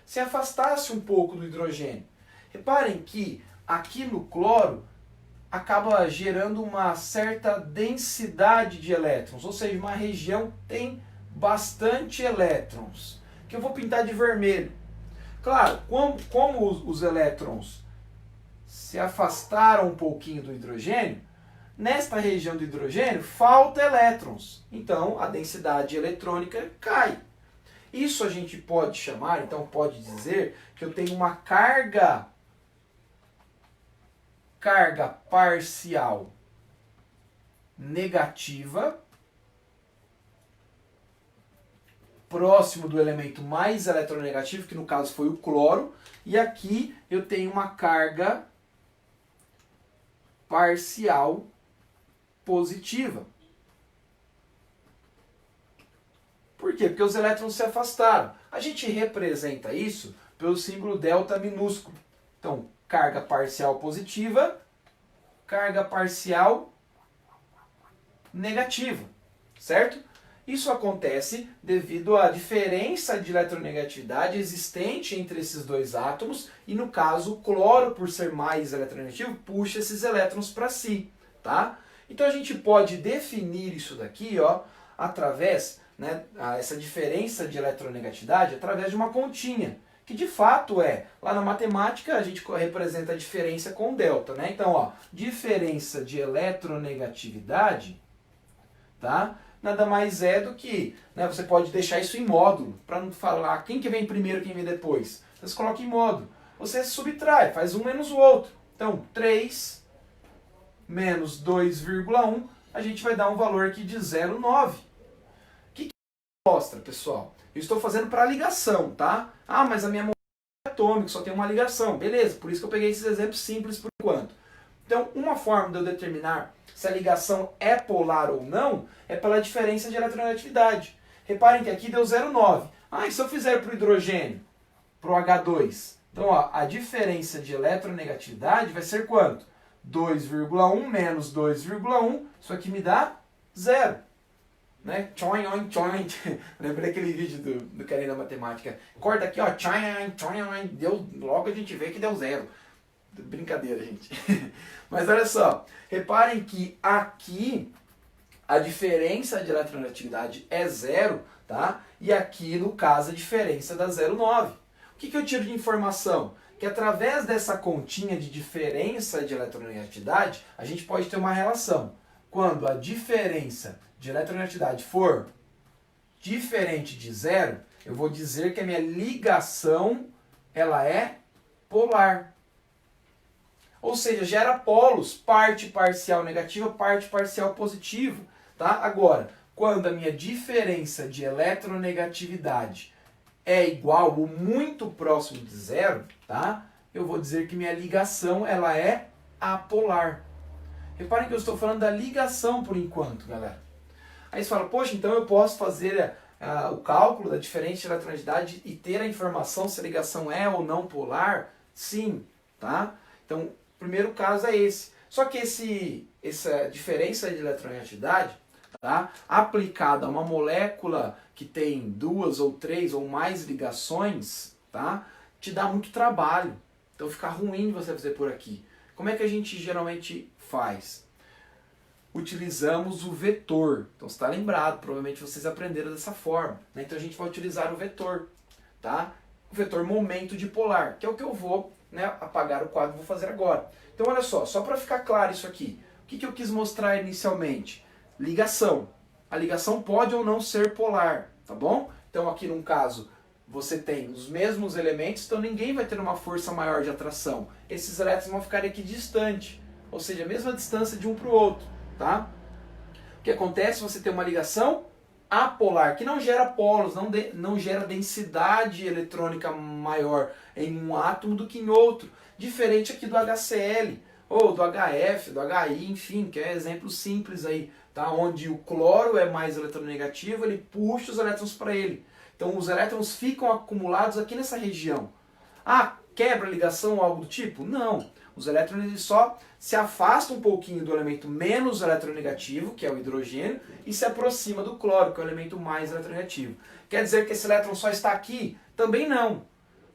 Se afastasse um pouco do hidrogênio. Reparem que aqui no cloro acaba gerando uma certa densidade de elétrons, ou seja, uma região tem bastante elétrons, que eu vou pintar de vermelho. Claro, como os elétrons se afastaram um pouquinho do hidrogênio, nesta região do hidrogênio falta elétrons, então a densidade eletrônica cai. Isso a gente pode chamar, então pode dizer que eu tenho uma carga parcial negativa próximo do elemento mais eletronegativo, que no caso foi o cloro, e aqui eu tenho uma carga parcial positiva. Por quê? Porque os elétrons se afastaram. A gente representa isso pelo símbolo delta minúsculo. Então, carga parcial positiva, carga parcial negativa, certo? Isso acontece devido à diferença de eletronegatividade existente entre esses dois átomos e, no caso, o cloro, por ser mais eletronegativo, puxa esses elétrons para si, tá? Então a gente pode definir isso daqui, ó, através, né, essa diferença de eletronegatividade através de uma continha, que de fato lá na matemática a gente representa a diferença com delta, né? Então, ó, diferença de eletronegatividade, tá? Nada mais é do que, né, você pode deixar isso em módulo, para não falar quem que vem primeiro, quem vem depois. Você coloca em módulo. Você subtrai, faz um menos o outro. Então, 3 menos 2,1, a gente vai dar um valor aqui de 0,9. O que mostra, pessoal? Eu estou fazendo para ligação, tá? Ah, mas a minha molécula é atômica, só tem uma ligação. Beleza, por isso que eu peguei esses exemplos simples por enquanto. Então, uma forma de eu determinar se a ligação é polar ou não é pela diferença de eletronegatividade. Reparem que aqui deu 0,9. Ah, e se eu fizer para o hidrogênio, para o H2? Então, ó, a diferença de eletronegatividade vai ser quanto? 2,1 menos 2,1, isso aqui me dá 0. Né? Tchoing, oing, tchoing. Lembrei aquele vídeo do carinha da matemática. Corta aqui, ó, tchoing, tchoing, deu, logo a gente vê que deu 0. Brincadeira, gente. Mas olha só, reparem que aqui a diferença de eletronegatividade é 0, tá? E aqui, no caso, a diferença dá 0,9. O que eu tiro de informação? Que através dessa continha de diferença de eletronegatividade, a gente pode ter uma relação. Quando a diferença de eletronegatividade for diferente de 0, eu vou dizer que a minha ligação ela é polar. Ou seja, gera polos, parte parcial negativa, parte parcial positiva. Tá? Agora, quando a minha diferença de eletronegatividade é igual ou muito próximo de 0, tá? Eu vou dizer que minha ligação ela é apolar. Reparem que eu estou falando da ligação por enquanto, galera. Aí você fala, poxa, então eu posso fazer o cálculo da diferença de eletronegatividade e ter a informação se a ligação é ou não polar? Sim, tá? Então, o primeiro caso é esse. Só que essa diferença de eletronegatividade, tá, aplicada a uma molécula que tem 2 ou 3 ou mais ligações, tá, te dá muito trabalho. Então fica ruim você fazer por aqui. Como é que a gente geralmente faz? Utilizamos o vetor. Então você está lembrado, provavelmente vocês aprenderam dessa forma, né? Então a gente vai utilizar o vetor, tá? O vetor momento dipolar, que é o que eu vou, né, apagar o quadro e vou fazer agora. Então olha só para ficar claro isso aqui, o que eu quis mostrar inicialmente? Ligação. A ligação pode ou não ser polar, tá bom? Então aqui num caso você tem os mesmos elementos, então ninguém vai ter uma força maior de atração. Esses elétrons vão ficar aqui distante, ou seja, a mesma distância de um para o outro, tá? O que acontece? Você tem uma ligação apolar, que não gera polos, não gera densidade eletrônica maior em um átomo do que em outro, diferente aqui do HCl, ou do HF, do HI, enfim, que é exemplo simples aí, tá? Onde o cloro é mais eletronegativo, ele puxa os elétrons para ele. Então os elétrons ficam acumulados aqui nessa região. Ah, quebra a ligação ou algo do tipo? Não. Os elétrons eles só se afastam um pouquinho do elemento menos eletronegativo, que é o hidrogênio, e se aproxima do cloro, que é o elemento mais eletronegativo. Quer dizer que esse elétron só está aqui? Também não.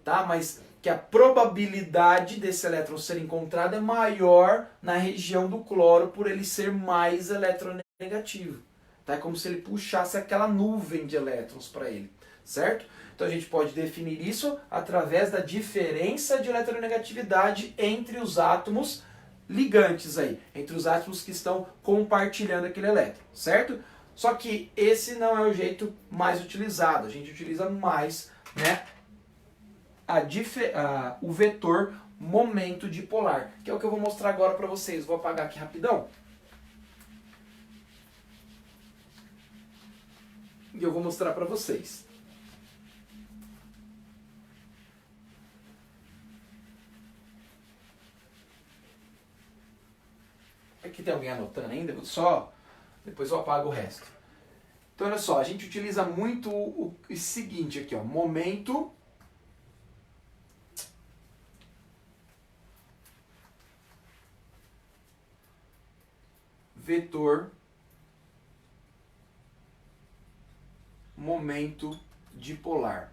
Tá? Mas que a probabilidade desse elétron ser encontrado é maior na região do cloro por ele ser mais eletronegativo. Tá? É como se ele puxasse aquela nuvem de elétrons para ele. Certo? Então a gente pode definir isso através da diferença de eletronegatividade entre os átomos ligantes aí, entre os átomos que estão compartilhando aquele elétron, certo? Só que esse não é o jeito mais utilizado, a gente utiliza mais, né, o vetor momento dipolar, que é o que eu vou mostrar agora para vocês. Vou apagar aqui rapidão. E eu vou mostrar para vocês. Aqui tem alguém anotando ainda? Depois eu apago o resto. Então olha só, a gente utiliza muito o seguinte aqui, ó, momento vetor momento dipolar.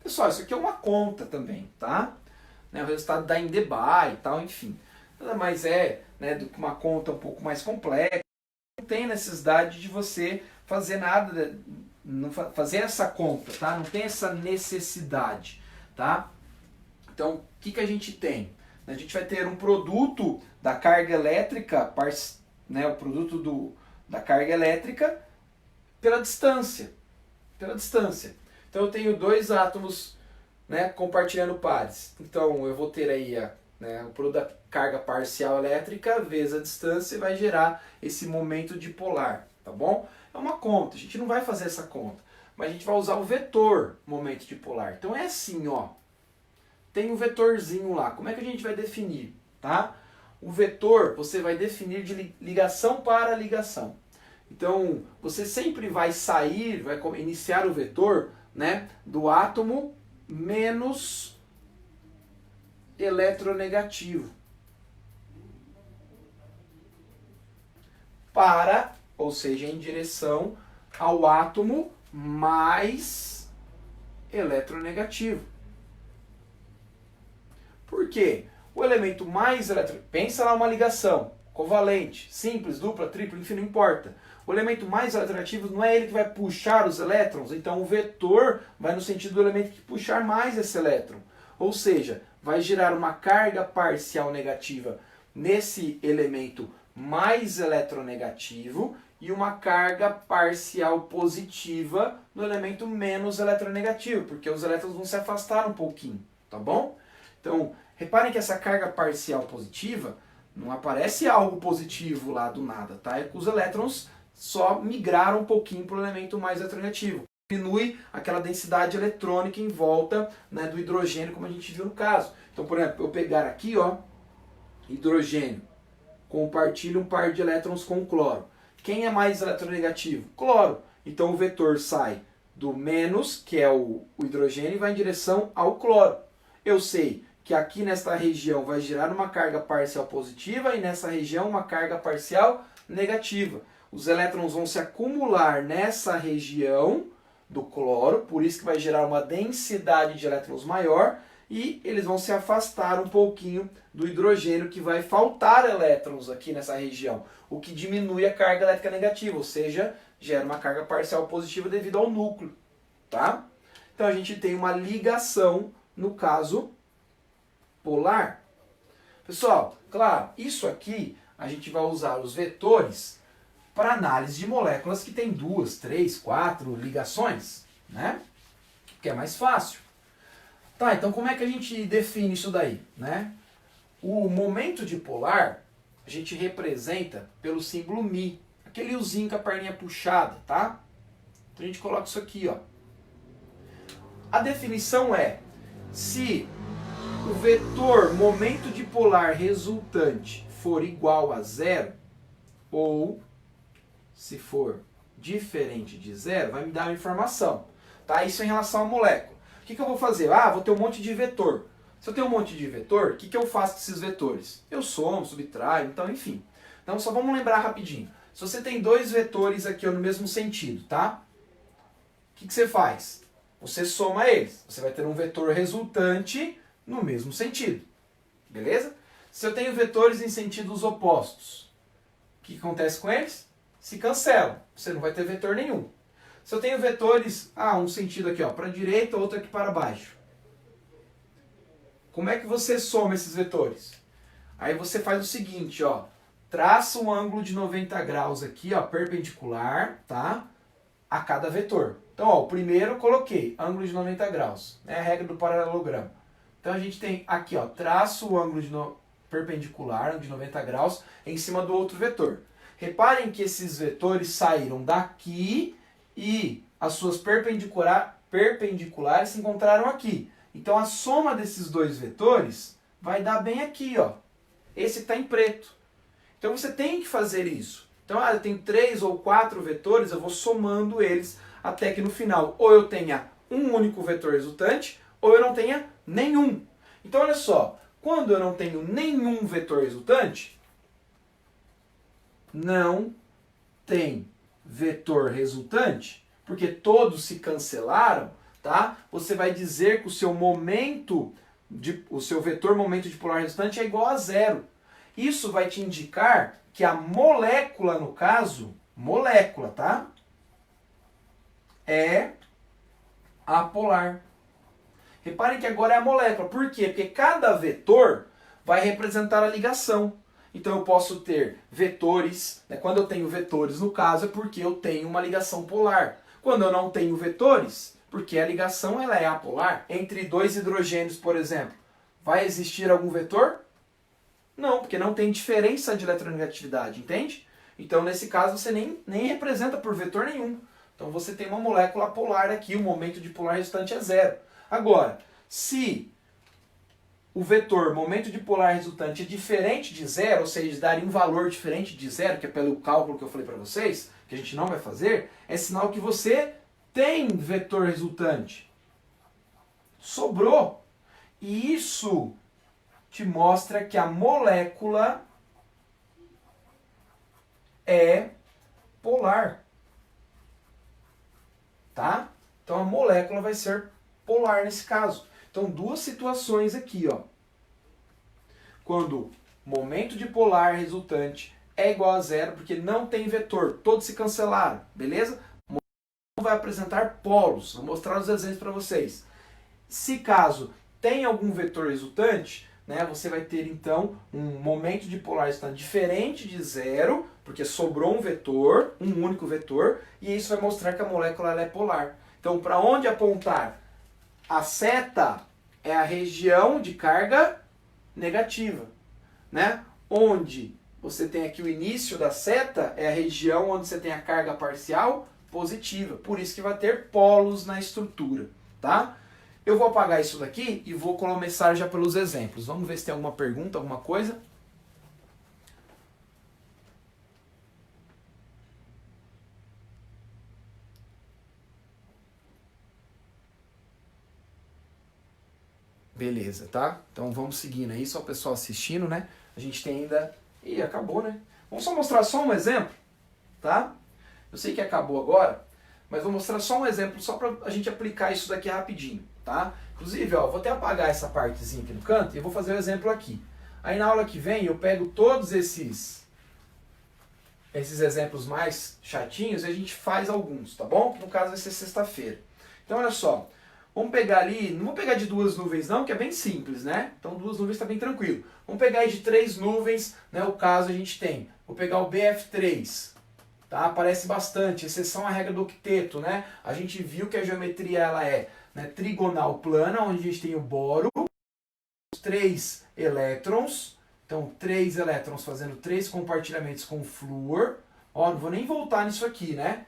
Pessoal, isso aqui é uma conta também, tá? O resultado da Indeby e tal, enfim. Nada mais é, né, do que uma conta um pouco mais complexa. Não tem necessidade de você fazer nada, fazer essa conta, tá? Não tem essa necessidade, tá? Então, o que a gente tem? A gente vai ter um produto da carga elétrica, né, o produto da carga elétrica pela distância. Então eu tenho dois átomos, né, compartilhando pares. Então eu vou ter aí o produto da carga parcial elétrica vezes a distância e vai gerar esse momento dipolar, tá bom? É uma conta, a gente não vai fazer essa conta, mas a gente vai usar o vetor momento dipolar. Então é assim, ó, tem um vetorzinho lá, como é que a gente vai definir, tá? O vetor você vai definir de ligação para ligação. Então, você sempre vai iniciar o vetor, né, do átomo menos eletronegativo. Ou seja, em direção ao átomo mais eletronegativo. Por quê? O elemento mais eletronegativo, pensa lá uma ligação covalente, simples, dupla, tripla, enfim, não importa. O elemento mais eletronegativo não é ele que vai puxar os elétrons, então o vetor vai no sentido do elemento que puxar mais esse elétron. Ou seja, vai gerar uma carga parcial negativa nesse elemento mais eletronegativo e uma carga parcial positiva no elemento menos eletronegativo, porque os elétrons vão se afastar um pouquinho, tá bom? Então, reparem que essa carga parcial positiva não aparece algo positivo lá do nada, tá? É que os elétrons só migraram um pouquinho para o elemento mais eletronegativo. Diminui aquela densidade eletrônica em volta, né, do hidrogênio, como a gente viu no caso. Então, por exemplo, eu pegar aqui, ó, hidrogênio, compartilho um par de elétrons com cloro. Quem é mais eletronegativo? Cloro. Então o vetor sai do menos, que é o hidrogênio, e vai em direção ao cloro. Eu sei que aqui nesta região vai gerar uma carga parcial positiva e nessa região uma carga parcial negativa. Os elétrons vão se acumular nessa região do cloro, por isso que vai gerar uma densidade de elétrons maior, e eles vão se afastar um pouquinho do hidrogênio, que vai faltar elétrons aqui nessa região, o que diminui a carga elétrica negativa, ou seja, gera uma carga parcial positiva devido ao núcleo, tá? Então a gente tem uma ligação no caso polar. Pessoal, claro, isso aqui a gente vai usar os vetores para análise de moléculas que tem 2, 3, 4 ligações, né? Que é mais fácil. Tá, então como é que a gente define isso daí, né? O momento dipolar a gente representa pelo símbolo μ, aquele uzinho com a perninha puxada, tá? Então a gente coloca isso aqui, ó. A definição é: se o vetor momento dipolar resultante for igual a zero, ou se for diferente de zero, vai me dar uma informação, tá? Isso em relação à molécula. O que eu vou fazer? Ah, vou ter um monte de vetor. Se eu tenho um monte de vetor, o que eu faço com esses vetores? Eu somo, subtraio, então enfim. Então só vamos lembrar rapidinho. Se você tem dois vetores aqui no mesmo sentido, tá? O que você faz? Você soma eles. Você vai ter um vetor resultante no mesmo sentido. Beleza? Se eu tenho vetores em sentidos opostos, o que acontece com eles? Se cancelam. Você não vai ter vetor nenhum. Se eu tenho vetores, um sentido aqui para a direita, outro aqui para baixo. Como é que você soma esses vetores? Aí você faz o seguinte, traça um ângulo de 90 graus aqui, perpendicular, tá? A cada vetor. Então, o primeiro eu coloquei ângulo de 90 graus, é a regra do paralelogramo. Então a gente tem aqui, traço o ângulo perpendicular de 90 graus em cima do outro vetor. Reparem que esses vetores saíram daqui e as suas perpendiculares se encontraram aqui. Então a soma desses dois vetores vai dar bem aqui, esse está em preto. Então você tem que fazer isso. Então eu tenho 3 ou 4 vetores, eu vou somando eles até que no final ou eu tenha um único vetor resultante ou eu não tenha nenhum. Então olha só, quando eu não tenho nenhum vetor resultante, não tem vetor resultante, porque todos se cancelaram, tá? Você vai dizer que o seu vetor momento dipolar resultante é igual a zero. Isso vai te indicar que a molécula, no caso, molécula, tá? É apolar. Reparem que agora é a molécula. Por quê? Porque cada vetor vai representar a ligação. Então eu posso ter vetores, né? Quando eu tenho vetores, no caso, é porque eu tenho uma ligação polar. Quando eu não tenho vetores, porque a ligação ela é apolar. Entre dois hidrogênios, por exemplo, vai existir algum vetor? Não, porque não tem diferença de eletronegatividade, entende? Então nesse caso você nem representa por vetor nenhum. Então você tem uma molécula polar aqui, o momento dipolar resultante é zero. Agora, se o vetor momento dipolar resultante é diferente de zero, ou seja, daria um valor diferente de zero, que é pelo cálculo que eu falei para vocês, que a gente não vai fazer, é sinal que você tem vetor resultante. Sobrou. E isso te mostra que a molécula é polar. Tá? Então a molécula vai ser polar nesse caso. Então duas situações aqui, Quando momento dipolar resultante é igual a zero, porque não tem vetor, todos se cancelaram, beleza? Não vai apresentar polos, vou mostrar os exemplos para vocês. Se caso tem algum vetor resultante, né, você vai ter então um momento dipolar resultante diferente de zero, porque sobrou um vetor, um único vetor, e isso vai mostrar que a molécula ela é polar. Então, para onde apontar? A seta é a região de carga negativa, né? Onde você tem aqui o início da seta é a região onde você tem a carga parcial positiva. Por isso que vai ter polos na estrutura, tá? Eu vou apagar isso daqui e vou começar já pelos exemplos. Vamos ver se tem alguma pergunta, alguma coisa. Beleza, tá? Então vamos seguindo aí, só o pessoal assistindo, né? A gente tem ainda... Ih, acabou, né? Vamos só mostrar só um exemplo, tá? Eu sei que acabou agora, mas vou mostrar só um exemplo, só pra a gente aplicar isso daqui rapidinho, tá? Inclusive, ó, vou até apagar essa partezinha aqui no canto e eu vou fazer o exemplo aqui. Aí na aula que vem eu pego todos esses exemplos mais chatinhos e a gente faz alguns, tá bom? No caso vai ser sexta-feira. Então olha só, vamos pegar ali, não vou pegar de 2 nuvens não, que é bem simples, né? Então 2 nuvens está bem tranquilo. Vamos pegar aí de 3 nuvens, né? O caso a gente tem. Vou pegar o BF3, tá? Aparece bastante, exceção à regra do octeto, né? A gente viu que a geometria ela é, né, trigonal plana, onde a gente tem o boro, 3 elétrons, então 3 elétrons fazendo 3 compartilhamentos com o flúor. Ó, não vou nem voltar nisso aqui, né?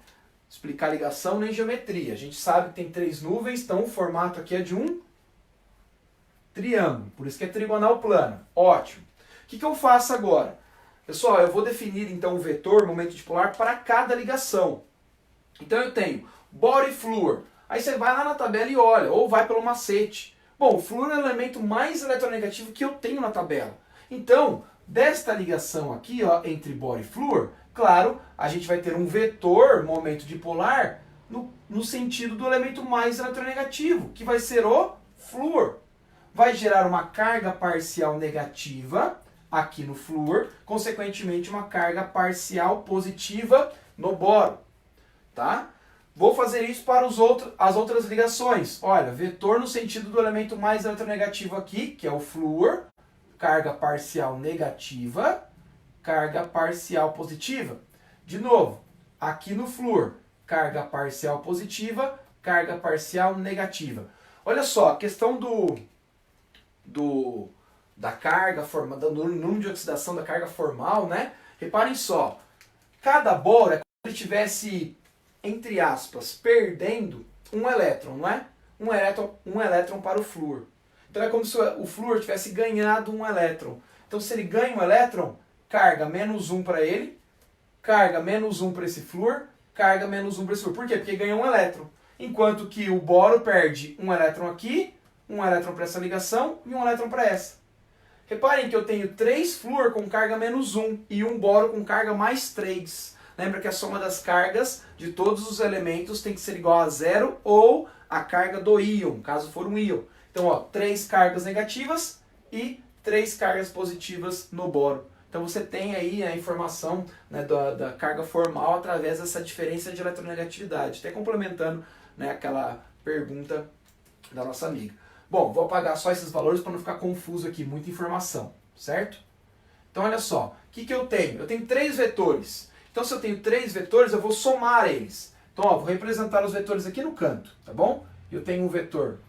Explicar ligação nem geometria. A gente sabe que tem 3 nuvens, então o formato aqui é de um triângulo, por isso que é trigonal plana. Ótimo. O que eu faço agora? Pessoal, eu vou definir então o vetor, momento dipolar, para cada ligação. Então eu tenho boro e flúor. Aí você vai lá na tabela e olha, ou vai pelo macete. Bom, o flúor é o elemento mais eletronegativo que eu tenho na tabela. Então, desta ligação aqui, ó, entre boro e flúor, claro, a gente vai ter um vetor, momento dipolar, no sentido do elemento mais eletronegativo, que vai ser o flúor. Vai gerar uma carga parcial negativa aqui no flúor, consequentemente uma carga parcial positiva no boro, tá? Vou fazer isso para as outras ligações. Olha, vetor no sentido do elemento mais eletronegativo aqui, que é o flúor, carga parcial negativa, carga parcial positiva. De novo, aqui no flúor, carga parcial positiva, carga parcial negativa. Olha só, a questão da carga formal, do número de oxidação da carga formal, né? Reparem só, cada boro é como se ele tivesse, entre aspas, perdendo um elétron, não é? Um elétron para o flúor. Então é como se o flúor tivesse ganhado um elétron. Então se ele ganha um elétron, carga menos 1 para ele, carga menos 1 para esse flúor, carga menos 1 para esse flúor. Por quê? Porque ganhou um elétron. Enquanto que o boro perde um elétron aqui, um elétron para essa ligação e um elétron para essa. Reparem que eu tenho 3 flúor com carga menos 1 e um boro com carga mais 3. Lembra que a soma das cargas de todos os elementos tem que ser igual a 0 ou a carga do íon, caso for um íon. Então, ó, 3 cargas negativas e 3 cargas positivas no boro. Então você tem aí a informação, né, da carga formal através dessa diferença de eletronegatividade. Até complementando, né, aquela pergunta da nossa amiga. Bom, vou apagar só esses valores para não ficar confuso aqui, muita informação, certo? Então olha só, o que eu tenho? Eu tenho 3 vetores. Então se eu tenho 3 vetores, eu vou somar eles. Então ó, vou representar os vetores aqui no canto, tá bom? Eu tenho um vetor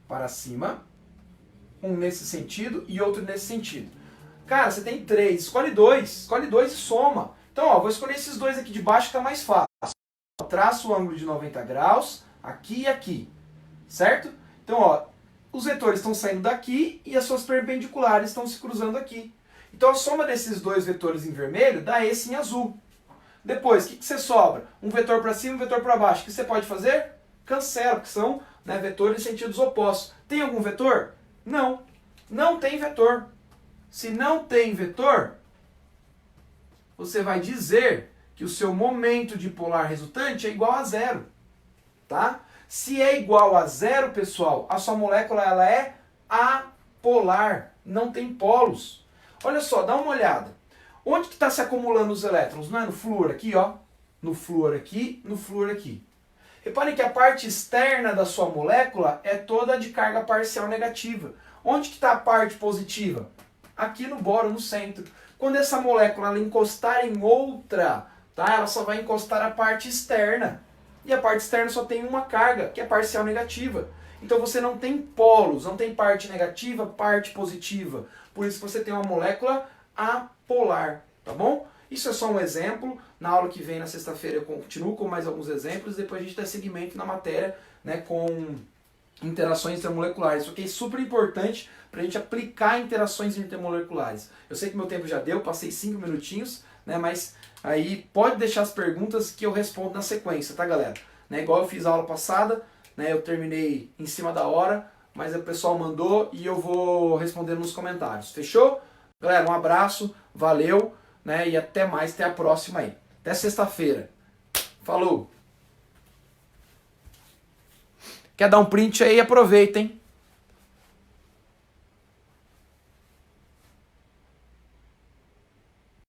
para cima, um nesse sentido e outro nesse sentido. Cara, você tem 3, escolhe 2 e soma. Então ó, vou escolher esses 2 aqui de baixo que tá mais fácil. Traço o ângulo de 90 graus, aqui e aqui, certo? Então, ó, os vetores estão saindo daqui e as suas perpendiculares estão se cruzando aqui. Então, a soma desses 2 vetores em vermelho dá esse em azul. Depois, o que você sobra? Um vetor para cima e um vetor para baixo. O que você pode fazer? Cancela, porque são, né, vetores em sentidos opostos. Tem algum vetor? Não. Não tem vetor. Se não tem vetor, você vai dizer que o seu momento dipolar resultante é igual a 0. Tá? Se é igual a 0, pessoal, a sua molécula ela é apolar, não tem polos. Olha só, dá uma olhada. Onde que está se acumulando os elétrons? Não é no flúor aqui, ó? No flúor aqui, no flúor aqui. Reparem que a parte externa da sua molécula é toda de carga parcial negativa. Onde que está a parte positiva? Aqui no boro, no centro. Quando essa molécula ela encostar em outra, tá? Ela só vai encostar a parte externa. E a parte externa só tem uma carga, que é parcial negativa. Então você não tem polos, não tem parte negativa, parte positiva. Por isso você tem uma molécula apolar, tá bom? Isso é só um exemplo. Na aula que vem, na sexta-feira, eu continuo com mais alguns exemplos. Depois a gente dá seguimento na matéria, né, com interações intermoleculares. Isso aqui é super importante para a gente aplicar interações intermoleculares. Eu sei que meu tempo já deu, passei 5 minutinhos, né, mas aí pode deixar as perguntas que eu respondo na sequência, tá, galera? Né, igual eu fiz a aula passada, né, né? Eu terminei em cima da hora, mas o pessoal mandou e eu vou respondendo nos comentários. Fechou? Galera, um abraço, valeu, né? E até mais, até a próxima aí. Até sexta-feira. Falou! Quer dar um print aí? Aproveita, hein?